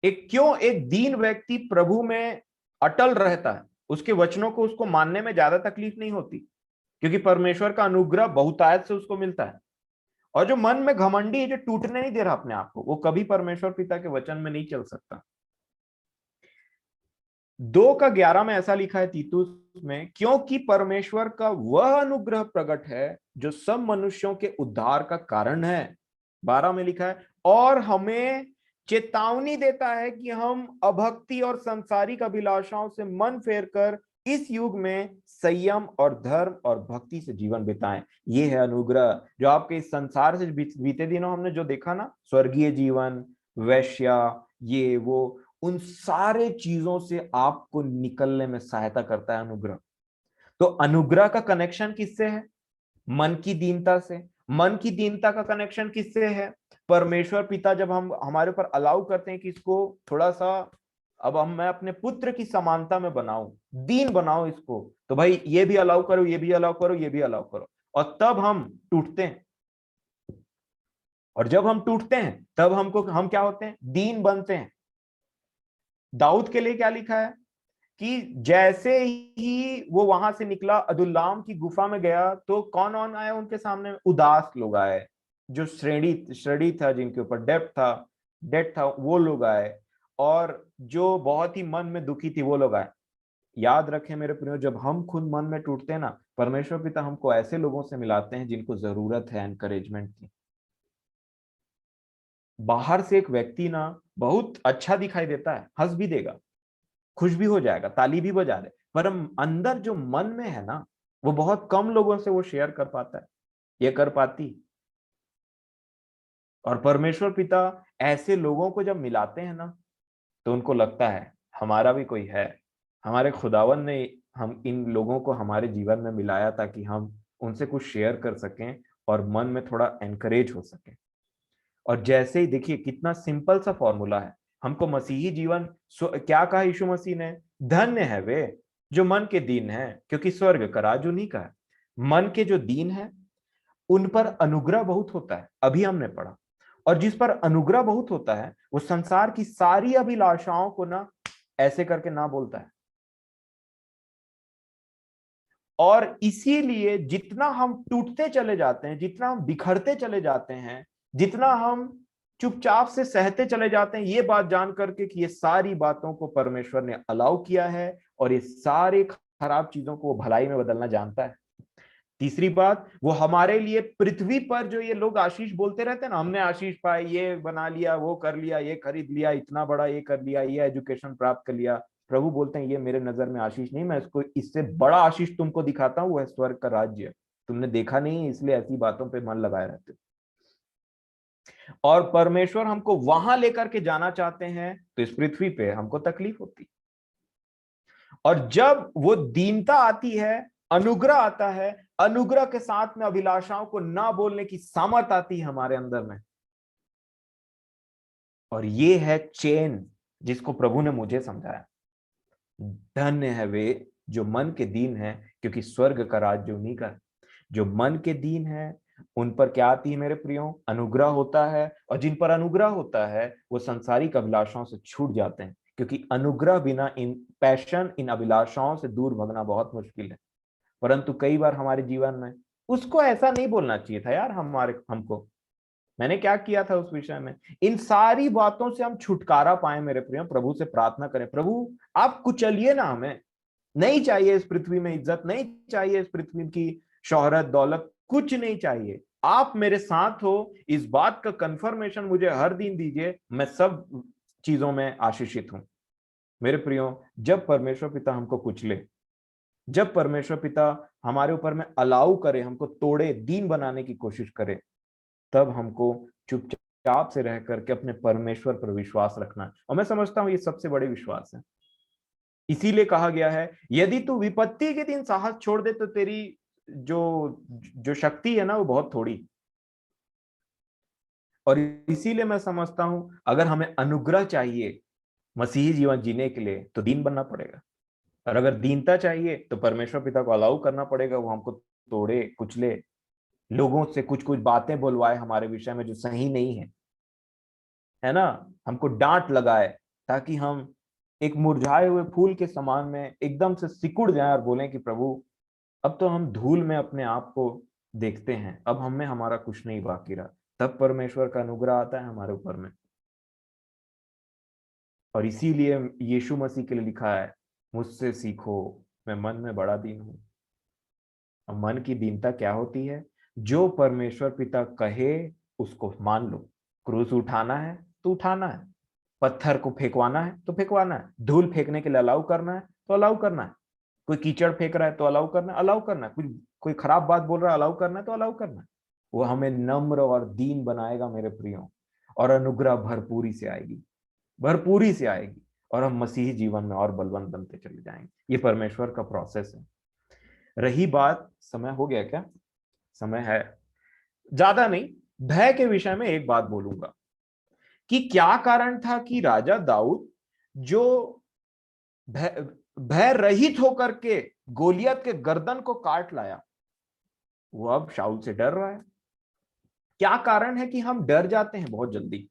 एक दीन व्यक्ति प्रभु में अटल रहता है, उसके वचनों को उसको मानने में ज्यादा तकलीफ नहीं होती, क्योंकि परमेश्वर का अनुग्रह बहुतायत से उसको मिलता है। और जो मन में घमंडी है, जो टूटने नहीं दे रहा अपने आप को, वो कभी परमेश्वर पिता के वचन में नहीं चल सकता। 2:11 में ऐसा लिखा है तीतुस में, क्योंकि परमेश्वर का वह अनुग्रह प्रकट है जो सब मनुष्यों के उद्धार का कारण है। 12 में लिखा है, और हमें चेतावनी देता है कि हम अभक्ति और सांसारिक अभिलाषाओं से मन फेरकर इस युग में संयम और धर्म और भक्ति से जीवन बिताएं। ये है अनुग्रह जो आपके इस संसार से बीते दिनों हमने जो देखा ना, स्वर्गीय जीवन, वैश्या, ये वो, उन सारे चीजों से आपको निकलने में सहायता करता है अनुग्रह। तो अनुग्रह का कनेक्शन किससे है? मन की दीनता से। मन की दीनता का कनेक्शन किससे है? परमेश्वर पिता जब हम हमारे ऊपर अलाउ करते हैं कि इसको थोड़ा सा, अब हम मैं अपने पुत्र की समानता में बनाऊं, दीन बनाऊं इसको, तो भाई ये भी अलाउ करो, ये भी अलाउ करो, ये भी अलाउ करो, और तब हम टूटते हैं। और जब हम टूटते हैं तब हम क्या होते हैं? दीन बनते हैं। दाऊद के लिए क्या लिखा है कि जैसे ही वो वहां से निकला, अदुल्लाम की गुफा में गया, तो कौन कौन आए उनके सामने? उदास लोग आए, जो श्रेणी श्रेणी था, जिनके ऊपर डेट था, वो लोग आए, और जो बहुत ही मन में दुखी थी वो लोग आए। याद रखें मेरे प्रियो, जब हम खुद मन में टूटते हैं ना, परमेश्वर पिता हमको ऐसे लोगों से मिलाते हैं जिनको जरूरत है एनकरेजमेंट की। बाहर से एक व्यक्ति ना बहुत अच्छा दिखाई देता है, हंस भी देगा, खुश भी हो जाएगा, ताली भी बजा दे, पर अंदर जो मन में है ना, वो बहुत कम लोगों से वो शेयर कर पाता है, ये कर पाती। और परमेश्वर पिता ऐसे लोगों को जब मिलाते हैं ना, तो उनको लगता है हमारा भी कोई है, हमारे खुदावन ने हम इन लोगों को हमारे जीवन में मिलाया ताकि हम उनसे कुछ शेयर कर सकें और मन में थोड़ा एनकरेज हो सके। और जैसे ही देखिए कितना सिंपल सा फॉर्मूला है, हमको मसीही जीवन, क्या कहा यीशु मसीह ने? धन्य है वे जो मन के दीन है, क्योंकि स्वर्ग का राज उन्हीं का है। मन के जो दीन है उन पर अनुग्रह बहुत होता है, अभी हमने पढ़ा। और जिस पर अनुग्रह बहुत होता है वो संसार की सारी अभिलाषाओं को ना ऐसे करके ना बोलता है। और इसीलिए जितना हम टूटते चले जाते हैं, जितना हम बिखरते चले जाते हैं, जितना हम चुपचाप से सहते चले जाते हैं, ये बात जान करके कि ये सारी बातों को परमेश्वर ने अलाउ किया है और ये सारे खराब चीजों को वो भलाई में बदलना जानता है। तीसरी बात, वो हमारे लिए पृथ्वी पर जो ये लोग आशीष बोलते रहते हैं ना, हमने आशीष पाई, ये बना लिया, वो कर लिया, ये खरीद लिया, इतना बड़ा ये कर लिया, ये एजुकेशन प्राप्त कर लिया, प्रभु बोलते हैं ये मेरे नजर में आशीष नहीं, मैं इसको इससे बड़ा आशीष तुमको दिखाता हूं, वो है स्वर्ग का राज्य। तुमने देखा नहीं इसलिए ऐसी बातों पे मन लगाए रहते हो। और परमेश्वर हमको वहां लेकर के जाना चाहते हैं, तो इस पृथ्वी पे हमको तकलीफ होती। और जब वो दीनता आती है, अनुग्रह आता है, अनुग्रह के साथ में अभिलाषाओं को ना बोलने की सामर्थ आती है हमारे अंदर में। और ये है चेन जिसको प्रभु ने मुझे समझाया। धन्य है वे जो मन के दीन है, क्योंकि स्वर्ग का राज्य उन्हीं का है। जो मन के दीन है उन पर क्या आती है मेरे प्रियो? अनुग्रह होता है। और जिन पर अनुग्रह होता है वो संसारिक अभिलाषाओं से छूट जाते हैं, क्योंकि अनुग्रह बिना इन अभिलाषाओं से दूर भगना बहुत मुश्किल है। परंतु कई बार हमारे जीवन में उसको ऐसा नहीं बोलना चाहिए था यार, हमको मैंने क्या किया था उस विषय में। इन सारी बातों से हम छुटकारा पाए मेरे प्रिय, प्रभु से प्रार्थना करें, प्रभु आप कुचलिए ना हमें। नहीं चाहिए इस पृथ्वी में इज्जत, नहीं चाहिए इस पृथ्वी की शोहरत दौलत, कुछ नहीं चाहिए। आप मेरे साथ हो, इस बात का कंफर्मेशन मुझे हर दिन दीजिए, मैं सब चीजों में आशीषित हूं। मेरे प्रियो, जब परमेश्वर पिता हमको कुचले, जब परमेश्वर पिता हमारे ऊपर में अलाउ करे, हमको तोड़े, दीन बनाने की कोशिश करे, तब हमको चुपचाप से रह करके अपने परमेश्वर पर विश्वास रखना है। और मैं समझता हूं ये सबसे बड़े विश्वास है। इसीलिए कहा गया है यदि तू विपत्ति के दिन साहस छोड़ दे तो तेरी जो जो शक्ति है ना वो बहुत थोड़ी। और इसीलिए मैं समझता हूं अगर हमें अनुग्रह चाहिए मसीही जीवन जीने के लिए तो दीन बनना पड़ेगा। और अगर दीनता चाहिए तो परमेश्वर पिता को अलाउ करना पड़ेगा, वो हमको तोड़े, कुचले, लोगों से कुछ कुछ बातें बुलवाए हमारे विषय में जो सही नहीं है ना, हमको डांट लगाए, ताकि हम एक मुरझाए हुए फूल के समान में एकदम से सिकुड़ जाए और बोलें कि प्रभु अब तो हम धूल में अपने आप को देखते हैं, अब हमें हमारा कुछ नहीं बाकी रहा। तब परमेश्वर का अनुग्रह आता है हमारे ऊपर में। और इसीलिए यीशु मसीह के लिए लिखा है, मुझसे सीखो मैं मन में बड़ा दीन हूं। और मन की दीनता क्या होती है? जो परमेश्वर पिता कहे उसको मान लो। क्रूस उठाना है तो उठाना है, पत्थर को फेंकवाना है तो फेंकवाना है, धूल फेंकने के लिए अलाउ करना है तो अलाउ करना है, कोई कीचड़ फेंक रहा है तो अलाउ करना है, अलाउ करना है, कुछ कोई खराब बात बोल रहा है अलाउ करना है तो अलाउ करना है। वो हमें नम्र और दीन बनाएगा मेरे प्रियो, और अनुग्रह भरपूरी से आएगी, भरपूरी से आएगी। और हम मसीही जीवन में और बलवान बनते चले जाएंगे। ये परमेश्वर का प्रोसेस है। रही बात, समय हो गया क्या? समय है, ज्यादा नहीं। भय के विषय में एक बात बोलूंगा कि क्या कारण था कि राजा दाऊद जो भय भय रहित होकर के गोलियत के गर्दन को काट लाया, वो अब शाऊल से डर रहा है। क्या कारण है कि हम डर जाते हैं बहुत जल्दी?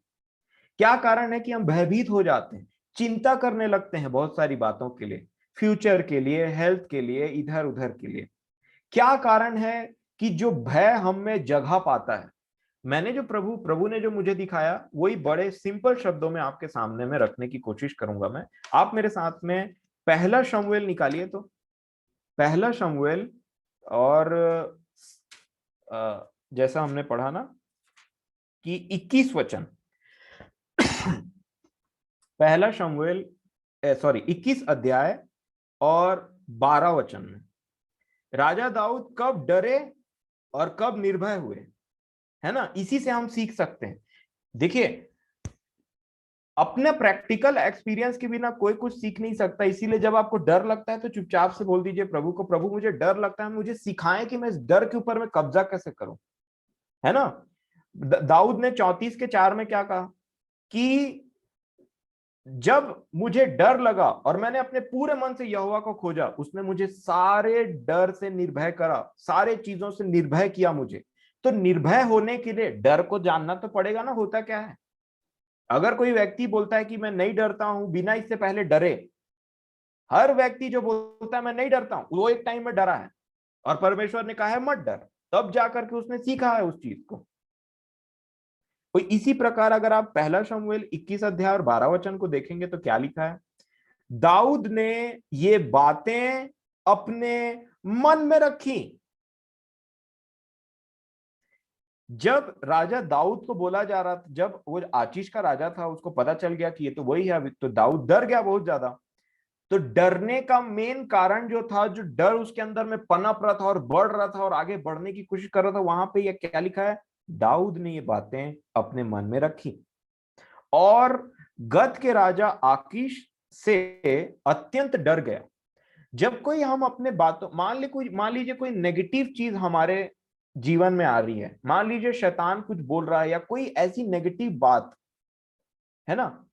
क्या कारण है कि हम भयभीत हो जाते हैं, चिंता करने लगते हैं बहुत सारी बातों के लिए, फ्यूचर के लिए, हेल्थ के लिए, इधर उधर के लिए? क्या कारण है कि जो भय हम में जगह पाता है? मैंने जो प्रभु प्रभु ने जो मुझे दिखाया, वही बड़े सिंपल शब्दों में आपके सामने में रखने की कोशिश करूंगा मैं। आप मेरे साथ में पहला शमूएल निकालिए। तो पहला शमूएल, और जैसा हमने पढ़ा ना कि 21 वचन, पहला शमूएल 21 अध्याय और 12 वचन में राजा दाऊद कब डरे और कब निर्भय हुए, है ना? इसी से हम सीख सकते हैं। देखिए, अपने प्रैक्टिकल एक्सपीरियंस के बिना कोई कुछ सीख नहीं सकता। इसीलिए जब आपको डर लगता है तो चुपचाप से बोल दीजिए प्रभु को, प्रभु मुझे डर लगता है, मुझे सिखाएं कि मैं इस डर के ऊपर में कब्जा कैसे करूं, है ना? दाऊद ने 34:4 में क्या कहा कि जब मुझे डर लगा और मैंने अपने पूरे मन से यहोवा को खोजा, उसने मुझे सारे डर से निर्भय करा, सारे चीजों से निर्भय किया मुझे। तो निर्भय होने के लिए डर को जानना तो पड़ेगा ना, होता क्या है। अगर कोई व्यक्ति बोलता है कि मैं नहीं डरता हूं बिना इससे पहले डरे, हर व्यक्ति जो बोलता है मैं नहीं डरता हूं, वो एक टाइम में डरा है और परमेश्वर ने कहा है मत डर, तब जाकर के उसने सीखा है उस चीज को। तो इसी प्रकार अगर आप पहला शमूएल 21 अध्याय और 12 वचन को देखेंगे तो क्या लिखा है? दाऊद ने ये बातें अपने मन में रखी। जब राजा दाऊद को बोला जा रहा था, जब वो आशीष का राजा था, उसको पता चल गया कि ये तो वही है, तो दाऊद डर गया बहुत ज्यादा। तो डरने का मेन कारण जो था, जो डर उसके अंदर में पनप रहा था और बढ़ रहा था और आगे बढ़ने की कोशिश कर रहा था, वहां पे ये क्या लिखा है? दाऊद ने ये बातें अपने मन में रखी और गत के राजा आकीश से अत्यंत डर गया। जब कोई हम अपने बातों, मान लीजिए कोई नेगेटिव चीज हमारे जीवन में आ रही है, मान लीजिए शैतान कुछ बोल रहा है या कोई ऐसी नेगेटिव बात, है ना?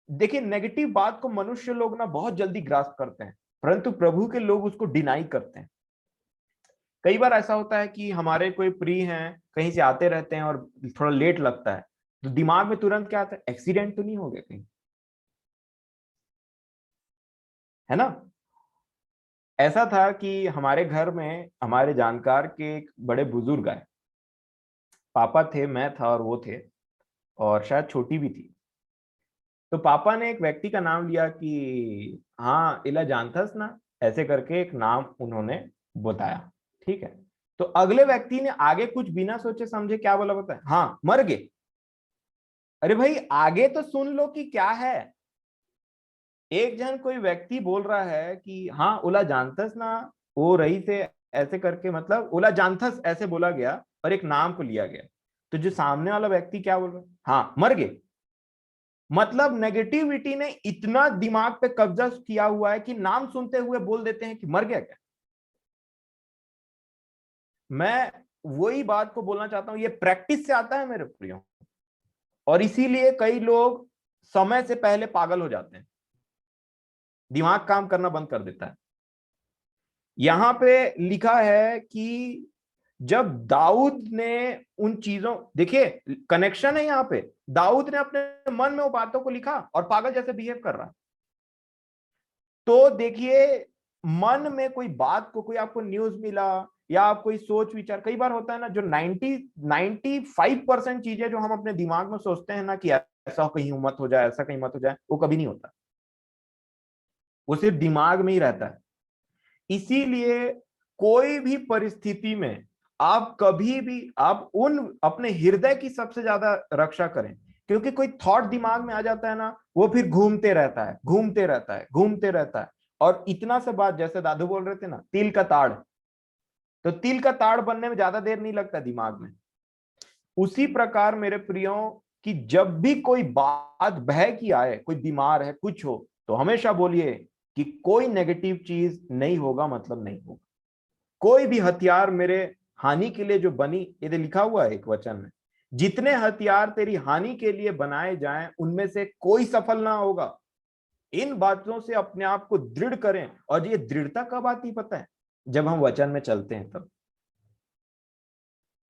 देखिए, नेगेटिव बात को मनुष्य लोग ना बहुत जल्दी ग्रास्प करते हैं, परंतु प्रभु के लोग उसको डिनाई करते हैं। कई बार ऐसा होता है कि हमारे कोई प्रिय हैं, कहीं से आते रहते हैं और थोड़ा लेट लगता है, तो दिमाग में तुरंत क्या आता है? एक्सीडेंट तो नहीं हो गया कहीं, है ना? ऐसा था कि हमारे घर में हमारे जानकार के एक बड़े बुजुर्ग आए, पापा थे, मैं था और वो थे, और शायद छोटी भी थी। तो पापा ने एक व्यक्ति का नाम लिया कि हाँ इला जानथस ना, ऐसे करके एक नाम उन्होंने बताया। ठीक है, तो अगले व्यक्ति ने आगे कुछ बिना सोचे समझे क्या बोला पता है? हाँ मर गए। अरे भाई, आगे तो सुन लो कि क्या है। एक जन कोई व्यक्ति बोल रहा है कि हाँ उला जानथस ना, वो रही से ऐसे करके, मतलब उला जानथस ऐसे बोला गया और एक नाम को लिया गया। तो जो सामने वाला व्यक्ति क्या बोल रहा है? हाँ मर गए। मतलब नेगेटिविटी ने इतना दिमाग पे कब्जा किया हुआ है कि नाम सुनते हुए बोल देते हैं कि मर गया क्या। मैं वही बात को बोलना चाहता हूं, ये प्रैक्टिस से आता है मेरे प्रियो, और इसीलिए कई लोग समय से पहले पागल हो जाते हैं, दिमाग काम करना बंद कर देता है। यहां पे लिखा है कि जब दाऊद ने उन चीजों, देखिए कनेक्शन है यहां पे, दाऊद ने अपने मन में वो बातों को लिखा और पागल जैसे बिहेव कर रहा है। तो देखिए, मन में कोई बात को, कोई आपको न्यूज मिला या आप कोई सोच विचार, कई बार होता है ना, जो 95% चीजें जो हम अपने दिमाग में सोचते हैं ना कि ऐसा कहीं मत हो जाए, ऐसा कहीं मत हो जाए, वो कभी नहीं होता, वो सिर्फ दिमाग में ही रहता है। इसीलिए कोई भी परिस्थिति में आप कभी भी आप उन अपने हृदय की सबसे ज्यादा रक्षा करें, क्योंकि कोई थॉट दिमाग में आ जाता है ना, वो फिर घूमते रहता है, घूमते रहता है, घूमते रहता है। और इतना सा बात, जैसे दादू बोल रहे थे ना, तिल का ताड़, तो तिल का ताड़ बनने में ज्यादा देर नहीं लगता दिमाग में। उसी प्रकार मेरे प्रियो, कि जब भी कोई बात भय की आए, कोई बीमार है, कुछ हो, तो हमेशा बोलिए कि कोई नेगेटिव चीज नहीं होगा, मतलब नहीं होगा। कोई भी हथियार मेरे हानि के लिए जो बनी, ये लिखा हुआ है एक वचन में, जितने हथियार तेरी हानि के लिए बनाए जाएं उनमें से कोई सफल ना होगा। इन बातों से अपने आप को दृढ़ करें। और ये दृढ़ता कब आती पता है? जब हम वचन में चलते हैं तब,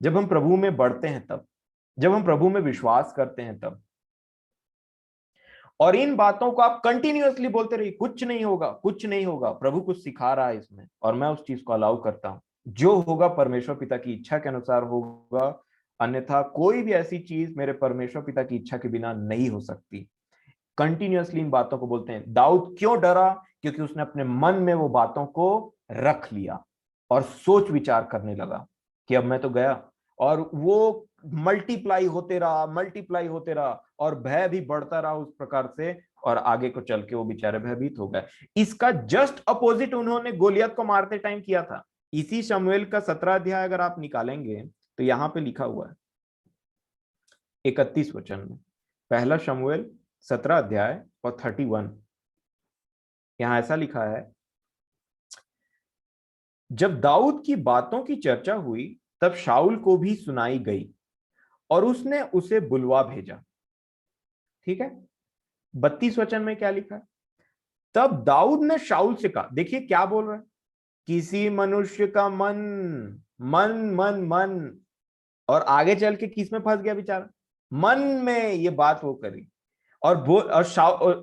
जब हम प्रभु में बढ़ते हैं तब, जब हम प्रभु में विश्वास करते हैं तब। और इन बातों को आप कंटिन्यूअसली बोलते रहिए, कुछ नहीं होगा, कुछ नहीं होगा, प्रभु कुछ सिखा रहा है इसमें और मैं उस चीज को अलाउ करता हूं। जो होगा परमेश्वर पिता की इच्छा के अनुसार होगा, अन्यथा कोई भी ऐसी चीज मेरे परमेश्वर पिता की इच्छा के बिना नहीं हो सकती। कंटिन्यूअसली इन बातों को बोलते हैं। दाऊद क्यों डरा? क्योंकि उसने अपने मन में वो बातों को रख लिया और सोच विचार करने लगा कि अब मैं तो गया। और वो मल्टीप्लाई होते रहा, मल्टीप्लाई होते रहा, और भय भी बढ़ता रहा उस प्रकार से, और आगे को चल के वो बेचारे भयभीत हो गए। इसका जस्ट अपोजिट उन्होंने गोलियत को मारते टाइम किया था। इसी शमूएल का 17 अध्याय अगर आप निकालेंगे तो यहां पे लिखा हुआ है 31 वचन में, पहला शमूएल 17 अध्याय और 31, यहां ऐसा लिखा है, जब दाऊद की बातों की चर्चा हुई तब शाऊल को भी सुनाई गई और उसने उसे बुलवा भेजा। ठीक है, 32 वचन में क्या लिखा है? तब दाऊद ने शाऊल से कहा, देखिए क्या बोल रहा है, किसी मनुष्य का मन मन मन मन, और आगे चल के किस में फंस गया बेचारा? मन में ये बात वो करी। और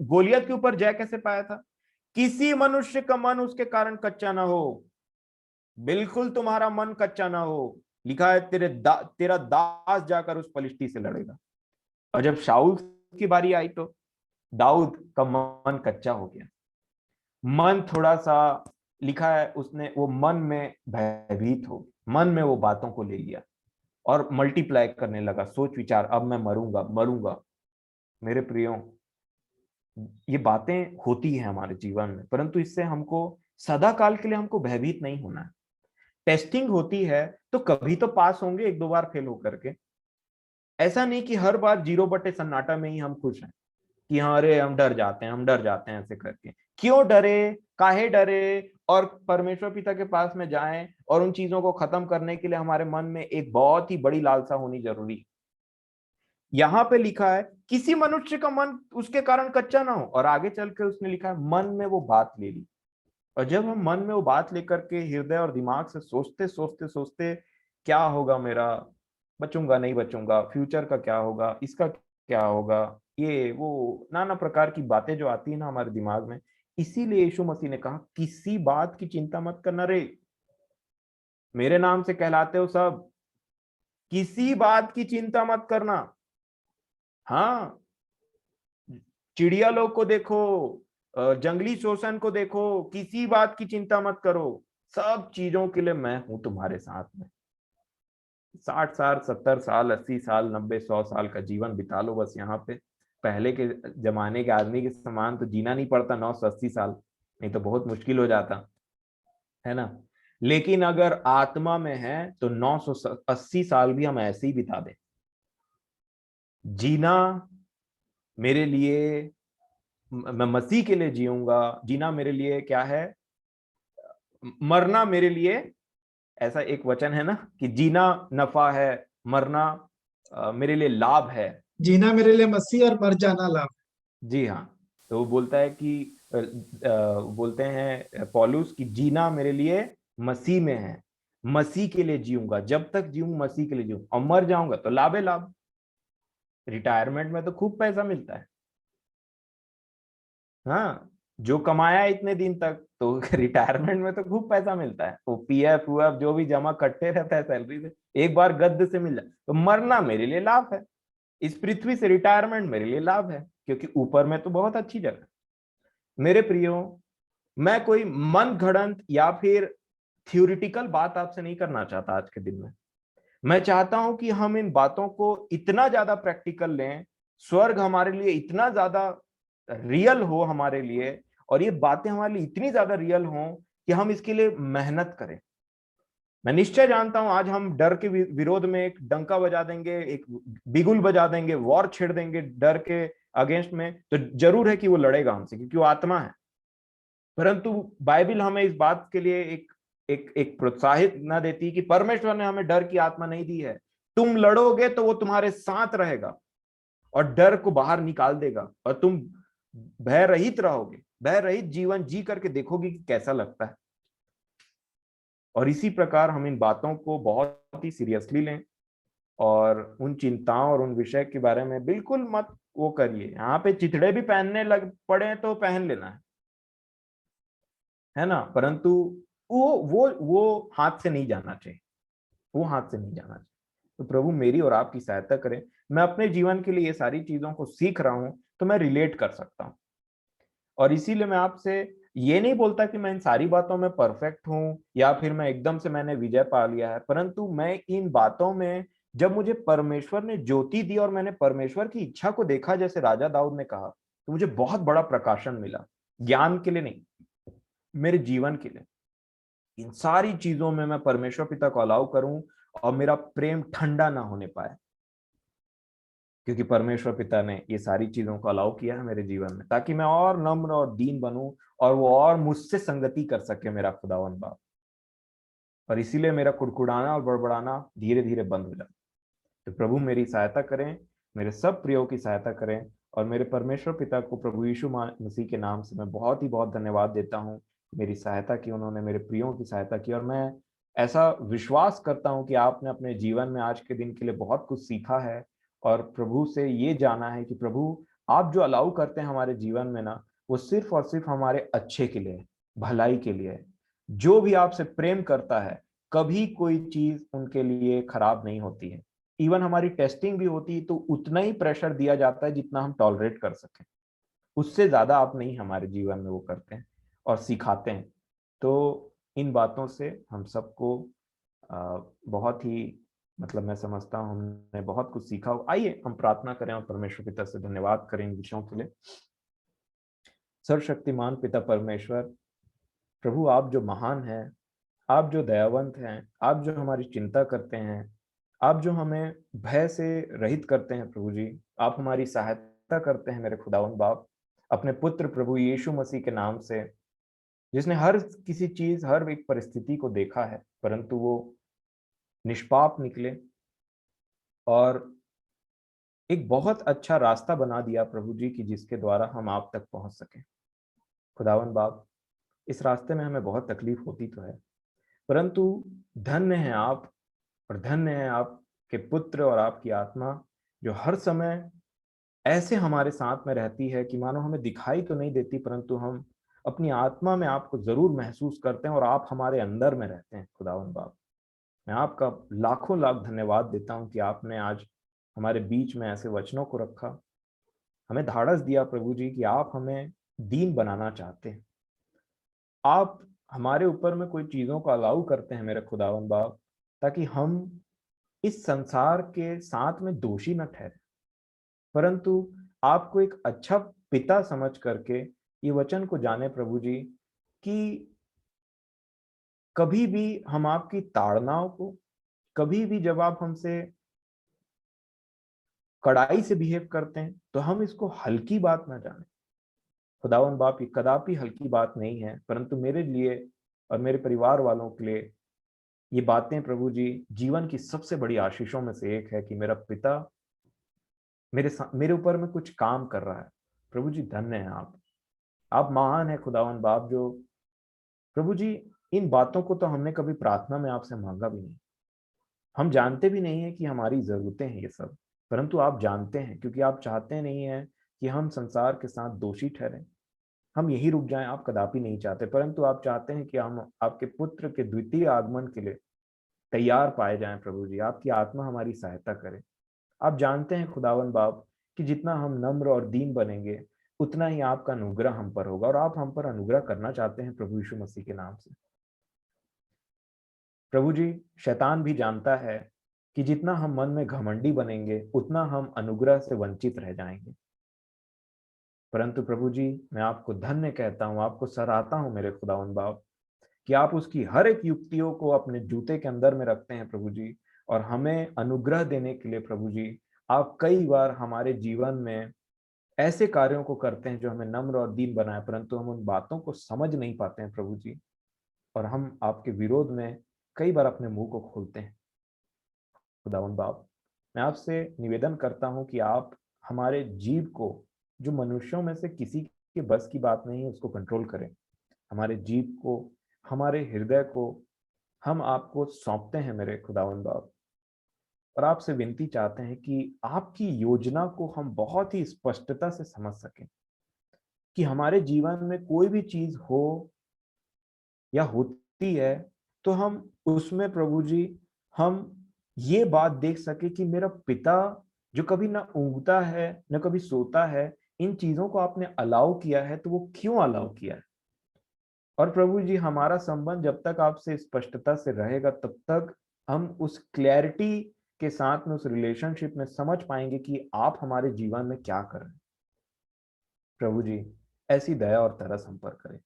गोलियत के ऊपर जय कैसे पाया था? किसी मनुष्य का मन उसके कारण कच्चा ना हो। बिल्कुल तुम्हारा मन कच्चा ना हो। लिखा है तेरा दास जाकर उस पलिश्ती से लड़ेगा। और जब शाऊल की बारी आई तो दाऊद का मन कच्चा हो गया। मन थोड़ा सा, लिखा है उसने वो मन में भयभीत हो, मन में वो बातों को ले लिया और मल्टीप्लाई करने लगा सोच विचार, अब मैं मरूंगा मरूंगा। मेरे प्रियो, ये बातें होती हैं हमारे जीवन में, परंतु इससे हमको सदा काल के लिए हमको भयभीत नहीं होना है। टेस्टिंग होती है तो कभी तो पास होंगे, एक दो बार फेल होकर के। ऐसा नहीं कि हर बार 0/सन्नाटा में ही हम खुश हैं कि हाँ अरे हम डर जाते हैं, हम डर जाते हैं ऐसे करके। क्यों डरे, काहे डरे? और परमेश्वर पिता के पास में जाएं, और उन चीजों को खत्म करने के लिए हमारे मन में एक बहुत ही बड़ी लालसा होनी जरूरी। यहां पे लिखा है किसी मनुष्य का मन उसके कारण कच्चा ना हो, और आगे चल के उसने लिखा है मन में वो बात ले ली। और जब हम मन में वो बात लेकर के हृदय और दिमाग से सोचते सोचते सोचते, क्या होगा मेरा, बचूंगा नहीं बचूंगा, फ्यूचर का क्या होगा, इसका क्या होगा, ये वो नाना प्रकार की बातें जो आती है ना हमारे दिमाग में। इसीलिए यीशु मसीह ने कहा किसी बात की चिंता मत करना रे, मेरे नाम से कहलाते हो सब, किसी बात की चिंता मत करना। हाँ, चिड़िया लोग को देखो, जंगली शोषण को देखो, किसी बात की चिंता मत करो, सब चीजों के लिए मैं हूं तुम्हारे साथ में। 60 साल, 70 साल, 80 साल, 90, 100 साल का जीवन बिता लो बस यहाँ पे। पहले के जमाने के आदमी के समान तो जीना नहीं पड़ता 980 साल, नहीं तो बहुत मुश्किल हो जाता है ना। लेकिन अगर आत्मा में है तो 980 साल भी हम ऐसे ही बिता दें। जीना मेरे लिए, मैं मसीह के लिए जीऊंगा। जीना मेरे लिए क्या है? मरना मेरे लिए, ऐसा एक वचन है ना कि जीना नफा है, मरना मेरे लिए लाभ है। जीना मेरे लिए मसीह और मर जाना लाभ। जी हाँ। तो वो बोलता है कि बोलते हैं पौलुस कि जीना मेरे लिए मसीह में है, मसीह के लिए जीऊंगा, जब तक जीऊं मसीह के लिए जीऊं, और मर जाऊंगा तो लाभ है लाभ। रिटायरमेंट में तो खूब पैसा मिलता है। हाँ, जो कमाया इतने दिन तक तो रिटायरमेंट में तो खूब पैसा मिलता है। वो पीएफ ऊएफ जो भी जमा करते रहता है सैलरी से, एक बार गद्द से मिल जाए तो मरना मेरे लिए लाभ है। इस पृथ्वी से रिटायरमेंट मेरे लिए लाभ है, क्योंकि ऊपर में तो बहुत अच्छी जगह। मेरे प्रियो, मैं कोई मन घड़ंत या फिर थ्योरिटिकल बात आपसे नहीं करना चाहता आज के दिन में। मैं चाहता हूं कि हम इन बातों को इतना ज्यादा प्रैक्टिकल लें, स्वर्ग हमारे लिए इतना ज्यादा रियल हो हमारे लिए, और ये बातें हमारे लिए इतनी ज्यादा रियल हों कि हम इसके लिए मेहनत करें। मैं निश्चय जानता हूं आज हम डर के विरोध में एक डंका बजा देंगे, एक बिगुल बजा देंगे, वॉर छेड़ देंगे डर के अगेंस्ट में, तो जरूर है कि वो लड़ेगा हमसे, क्योंकि वो आत्मा है। परंतु बाइबल हमें इस बात के लिए एक प्रोत्साहित ना देती कि परमेश्वर ने हमें डर की आत्मा नहीं दी है। तुम लड़ोगे तो वो तुम्हारे साथ रहेगा और डर को बाहर निकाल देगा, और तुम भय रहित रहोगे, भय रहित जीवन जी करके देखोगे कि कैसा लगता है। और इसी प्रकार हम इन बातों को बहुत ही सीरियसली लें, और उन चिंताओं और उन विषय के बारे में बिल्कुल मत वो करिए। यहाँ पे चिथड़े भी पहनने लग पड़े तो पहन लेना है ना, परंतु वो हाथ से नहीं जाना चाहिए, वो हाथ से नहीं जाना चाहिए। तो प्रभु मेरी और आपकी सहायता करें। मैं अपने जीवन के लिए ये सारी चीजों को सीख रहा हूं, तो मैं रिलेट कर सकता हूं, और इसीलिए मैं आपसे ये नहीं बोलता कि मैं इन सारी बातों में परफेक्ट हूं या फिर मैं एकदम से मैंने विजय पा लिया है, परंतु मैं इन बातों में जब मुझे परमेश्वर ने ज्योति दी और मैंने परमेश्वर की इच्छा को देखा, जैसे राजा दाऊद ने कहा, तो मुझे बहुत बड़ा प्रकाशन मिला। ज्ञान के लिए नहीं, मेरे जीवन के लिए। इन सारी चीजों में मैं परमेश्वर पिता को अलाउ करूं और मेरा प्रेम ठंडा ना होने पाए, क्योंकि परमेश्वर पिता ने ये सारी चीजों को अलाउ किया है मेरे जीवन में, ताकि मैं और नम्र और दीन बनूं और वो और मुझसे संगति कर सके मेरा खुदावन बाप। और इसीलिए मेरा कुड़कुड़ाना और बड़बड़ाना धीरे धीरे बंद हो जाए। तो प्रभु मेरी सहायता करें, मेरे सब प्रियो की सहायता करें, और मेरे परमेश्वर पिता को प्रभु यीशु मसीह के नाम से मैं बहुत ही बहुत धन्यवाद देता हूँ। मेरी सहायता की उन्होंने, मेरे प्रियो की सहायता की, और मैं ऐसा विश्वास करता हूँ कि आपने अपने जीवन में आज के दिन के लिए बहुत कुछ सीखा है, और प्रभु से ये जाना है कि प्रभु आप जो अलाउ करते हैं हमारे जीवन में ना, वो सिर्फ और सिर्फ हमारे अच्छे के लिए, भलाई के लिए है। जो भी आपसे प्रेम करता है, कभी कोई चीज उनके लिए खराब नहीं होती है। इवन हमारी टेस्टिंग भी होती है तो उतना ही प्रेशर दिया जाता है जितना हम टॉलरेट कर सकें, उससे ज्यादा आप नहीं हमारे जीवन में वो करते हैं और सिखाते हैं। तो इन बातों से हम सबको बहुत ही, मतलब मैं समझता हूँ हमने बहुत कुछ सीखा हो। आइए हम प्रार्थना करें और परमेश्वर पिता से धन्यवाद करें इन विषयों के लिए। सर्वशक्तिमान पिता परमेश्वर, प्रभु आप जो महान हैं, आप जो दयावंत हैं, आप जो हमारी चिंता करते हैं, आप जो हमें भय से रहित करते हैं प्रभु जी, आप हमारी सहायता करते हैं मेरे खुदावंद बाप, अपने पुत्र प्रभु यीशु मसीह के नाम से, जिसने हर किसी चीज, हर एक परिस्थिति को देखा है, परंतु वो निष्पाप निकले और एक बहुत अच्छा रास्ता बना दिया प्रभु जी की, जिसके द्वारा हम आप तक पहुंच सके। खुदावंद बाप, इस रास्ते में हमें बहुत तकलीफ होती तो है, परंतु धन्य है आप, और धन्य है आपके पुत्र और आपकी आत्मा, जो हर समय ऐसे हमारे साथ में रहती है कि मानो हमें दिखाई तो नहीं देती, परंतु हम अपनी आत्मा में आपको जरूर महसूस करते हैं, और आप हमारे अंदर में रहते हैं। खुदावन बाप, मैं आपका लाखों लाख धन्यवाद देता हूं कि आपने आज हमारे बीच में ऐसे वचनों को रखा, हमें धाड़स दिया प्रभु जी कि आप हमें दीन बनाना चाहते हैं। आप हमारे ऊपर में कोई चीजों को अलाउ करते हैं मेरे खुदावन बाप, ताकि हम इस संसार के साथ में दोषी न ठहरे, परंतु आपको एक अच्छा पिता समझ करके ये वचन को जाने प्रभु जी, कि कभी भी हम आपकी ताड़नाओं को, कभी भी जब आप हमसे कड़ाई से बिहेव करते हैं, तो हम इसको हल्की बात ना जाने। खुदावन बाप, ये कदापि हल्की बात नहीं है, परंतु मेरे लिए और मेरे परिवार वालों के लिए ये बातें प्रभु जी जीवन की सबसे बड़ी आशीषों में से एक है, कि मेरा पिता मेरे ऊपर में कुछ काम कर रहा है। प्रभु जी धन्य है आप महान है खुदावन बाप, जो प्रभु जी इन बातों को तो हमने कभी प्रार्थना में आपसे मांगा भी नहीं, हम जानते भी नहीं है कि हमारी जरूरतें हैं ये सब, परंतु आप जानते हैं, क्योंकि आप चाहते नहीं हैं कि हम संसार के साथ दोषी ठहरें, हम यही रुक जाएं। आप कदापि नहीं चाहते, परंतु आप चाहते हैं कि हम आपके पुत्र के द्वितीय आगमन के लिए तैयार पाए जाएं। प्रभु जी आपकी आत्मा हमारी सहायता करे। आप जानते हैं खुदावन बाप कि जितना हम नम्र और दीन बनेंगे, उतना ही आपका अनुग्रह हम पर होगा, और आप हम पर अनुग्रह करना चाहते हैं प्रभु यीशु मसीह के नाम से। प्रभु जी, शैतान भी जानता है कि जितना हम मन में घमंडी बनेंगे, उतना हम अनुग्रह से वंचित रह जाएंगे, परंतु प्रभु जी मैं आपको धन्य कहता हूं, आपको सराहता हूं मेरे खुदावन बाप, कि आप उसकी हर एक युक्तियों को अपने जूते के अंदर में रखते हैं प्रभु जी, और हमें अनुग्रह देने के लिए प्रभु जी आप कई बार हमारे जीवन में ऐसे कार्यों को करते हैं जो हमें नम्र और दीन बनाए, परंतु हम उन बातों को समझ नहीं पाते हैं प्रभु जी, और हम आपके विरोध में कई बार अपने मुंह को खोलते हैं। खुदावंद बाप, मैं आपसे निवेदन करता हूं कि आप हमारे जीव को, जो मनुष्यों में से किसी के बस की बात नहीं है, उसको कंट्रोल करें। हमारे जीव को, हमारे हृदय को हम आपको सौंपते हैं मेरे खुदावंद बाप, और आपसे विनती चाहते हैं कि आपकी योजना को हम बहुत ही स्पष्टता से समझ सकें, कि हमारे जीवन में कोई भी चीज हो या होती है तो हम उसमें प्रभु जी हम ये बात देख सके कि मेरा पिता जो कभी ना ऊँगता है न कभी सोता है, इन चीजों को आपने अलाउ किया है तो वो क्यों अलाउ किया है। और प्रभु जी हमारा संबंध जब तक आपसे स्पष्टता से रहेगा तब तक हम उस क्लैरिटी के साथ में, उस रिलेशनशिप में समझ पाएंगे कि आप हमारे जीवन में क्या कर रहे हैं। प्रभु जी ऐसी दया और तरस हम पर करें।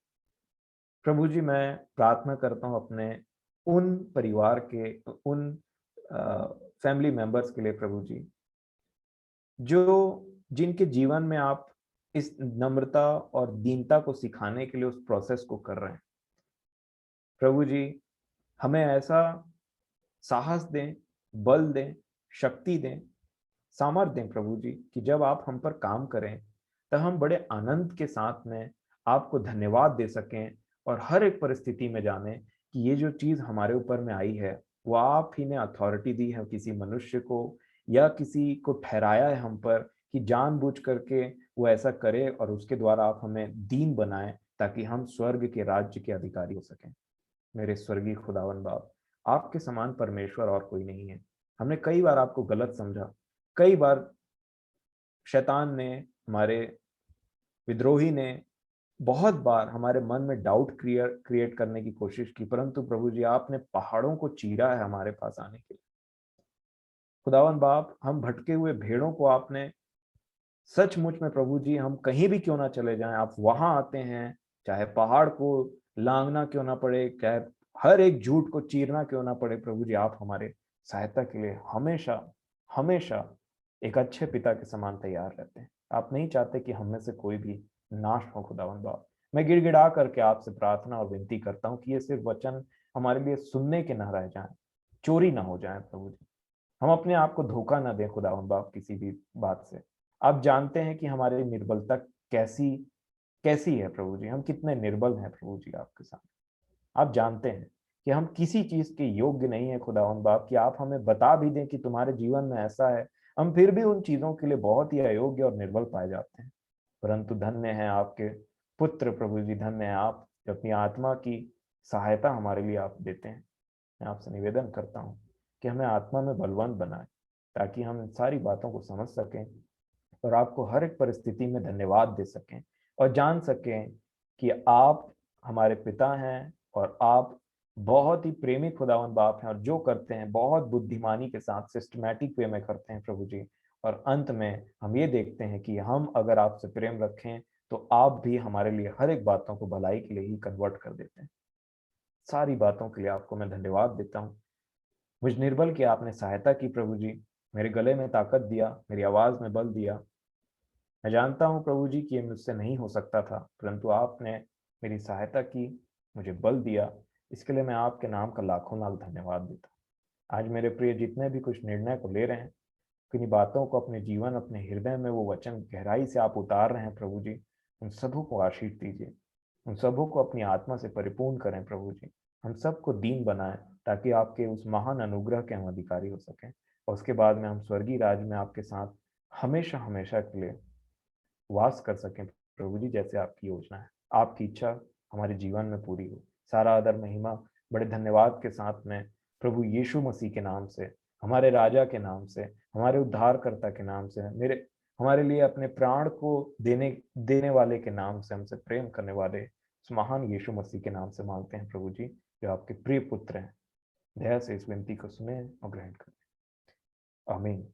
प्रभु जी मैं प्रार्थना करता हूँ अपने उन परिवार के, उन फैमिली मेंबर्स के लिए प्रभु जी, जो जिनके जीवन में आप इस नम्रता और दीनता को सिखाने के लिए उस प्रोसेस को कर रहे हैं। प्रभु जी हमें ऐसा साहस दें, बल दें, शक्ति दें, सामर्थ दें प्रभु जी, कि जब आप हम पर काम करें तब हम बड़े आनंद के साथ में आपको धन्यवाद दे सकें, और हर एक परिस्थिति में जाने कि ये जो चीज हमारे ऊपर में आई है वो आप ही ने अथॉरिटी दी है किसी मनुष्य को, या किसी को ठहराया है हम पर कि जानबूझ करके वो ऐसा करे, और उसके द्वारा आप हमें दीन बनाएं ताकि हम स्वर्ग के राज्य के अधिकारी हो सकें। मेरे स्वर्गीय खुदावन बाप, आपके समान परमेश्वर और कोई नहीं है। हमने कई बार आपको गलत समझा, कई बार शैतान ने, हमारे विद्रोही ने बहुत बार हमारे मन में डाउट क्रिएट करने की कोशिश की, परंतु प्रभु जी आपने पहाड़ों को चीरा है हमारे पास आने के लिए। खुदावन बाप, हम भटके हुए भेड़ों को आपने सचमुच में प्रभु जी, हम कहीं भी क्यों ना चले जाएं आप वहां आते हैं, चाहे पहाड़ को लांघना क्यों ना पड़े, चाहे हर एक झूठ को चीरना क्यों ना पड़े, प्रभु जी आप हमारे सहायता के लिए हमेशा हमेशा एक अच्छे पिता के समान तैयार रहते हैं। आप नहीं चाहते कि हम में से कोई भी नाश हो खुदावन बाप। मैं गिड़गिड़ा करके आपसे प्रार्थना और विनती करता हूँ कि ये सिर्फ वचन हमारे लिए सुनने के ना रह जाए, चोरी ना हो जाए प्रभु जी। हम अपने आप को धोखा ना दें खुदावन बाप किसी भी बात से। आप जानते हैं कि हमारी निर्बलता कैसी कैसी है प्रभु जी, हम कितने निर्बल हैं प्रभु जी आपके सामने। आप जानते हैं कि हम किसी चीज के योग्य नहीं है खुदावन बाप, कि आप हमें बता भी दें कि तुम्हारे जीवन में ऐसा है, हम फिर भी उन चीजों के लिए बहुत ही अयोग्य और निर्बल पाए जाते हैं। परंतु धन्य है आपके पुत्र प्रभु जी, धन्य है आप जो अपनी आत्मा की सहायता हमारे लिए आप देते हैं। मैं आपसे निवेदन करता हूँ कि हमें आत्मा में बलवान बनाए, ताकि हम इन सारी बातों को समझ सकें और आपको हर एक परिस्थिति में धन्यवाद दे सकें, और जान सकें कि आप हमारे पिता हैं और आप बहुत ही प्रेमी खुदावन बाप हैं, और जो करते हैं बहुत बुद्धिमानी के साथ सिस्टमैटिक वे में करते हैं प्रभु जी। और अंत में हम ये देखते हैं कि हम अगर आपसे प्रेम रखें तो आप भी हमारे लिए हर एक बातों को भलाई के लिए ही कन्वर्ट कर देते हैं। सारी बातों के लिए आपको मैं धन्यवाद देता हूँ। मुझ निर्बल की आपने सहायता की प्रभु जी, मेरे गले में ताकत दिया, मेरी आवाज में बल दिया। मैं जानता हूँ प्रभु जी कि ये मुझसे नहीं हो सकता था, परंतु आपने मेरी सहायता की, मुझे बल दिया। इसके लिए मैं आपके नाम का लाखों लाख धन्यवाद देता हूँ। आज मेरे प्रिय जितने भी कुछ निर्णय को ले रहे हैं, किन्हीं बातों को अपने जीवन, अपने हृदय में वो वचन गहराई से आप उतार रहे हैं प्रभु जी, उन सबों को आशीष दीजिए, उन सबों को अपनी आत्मा से परिपूर्ण करें प्रभु जी। हम सबको दीन बनाएं ताकि आपके उस महान अनुग्रह के हम अधिकारी हो सकें, और उसके बाद में हम स्वर्गीय राज्य में आपके साथ हमेशा हमेशा के लिए वास कर सकें प्रभु जी, जैसे आपकी योजना है। आपकी इच्छा हमारे जीवन में पूरी हो। सारा आदर महिमा बड़े धन्यवाद के साथ में प्रभु यीशु मसीह के नाम से, हमारे राजा के नाम से, हमारे उद्धारकर्ता के नाम से, मेरे हमारे लिए अपने प्राण को देने देने वाले के नाम से, हमसे प्रेम करने वाले उस महान यीशु मसीह के नाम से मांगते हैं प्रभु जी, जो आपके प्रिय पुत्र हैं। दया से इस विनती को सुने और ग्रहण करें। आमीन।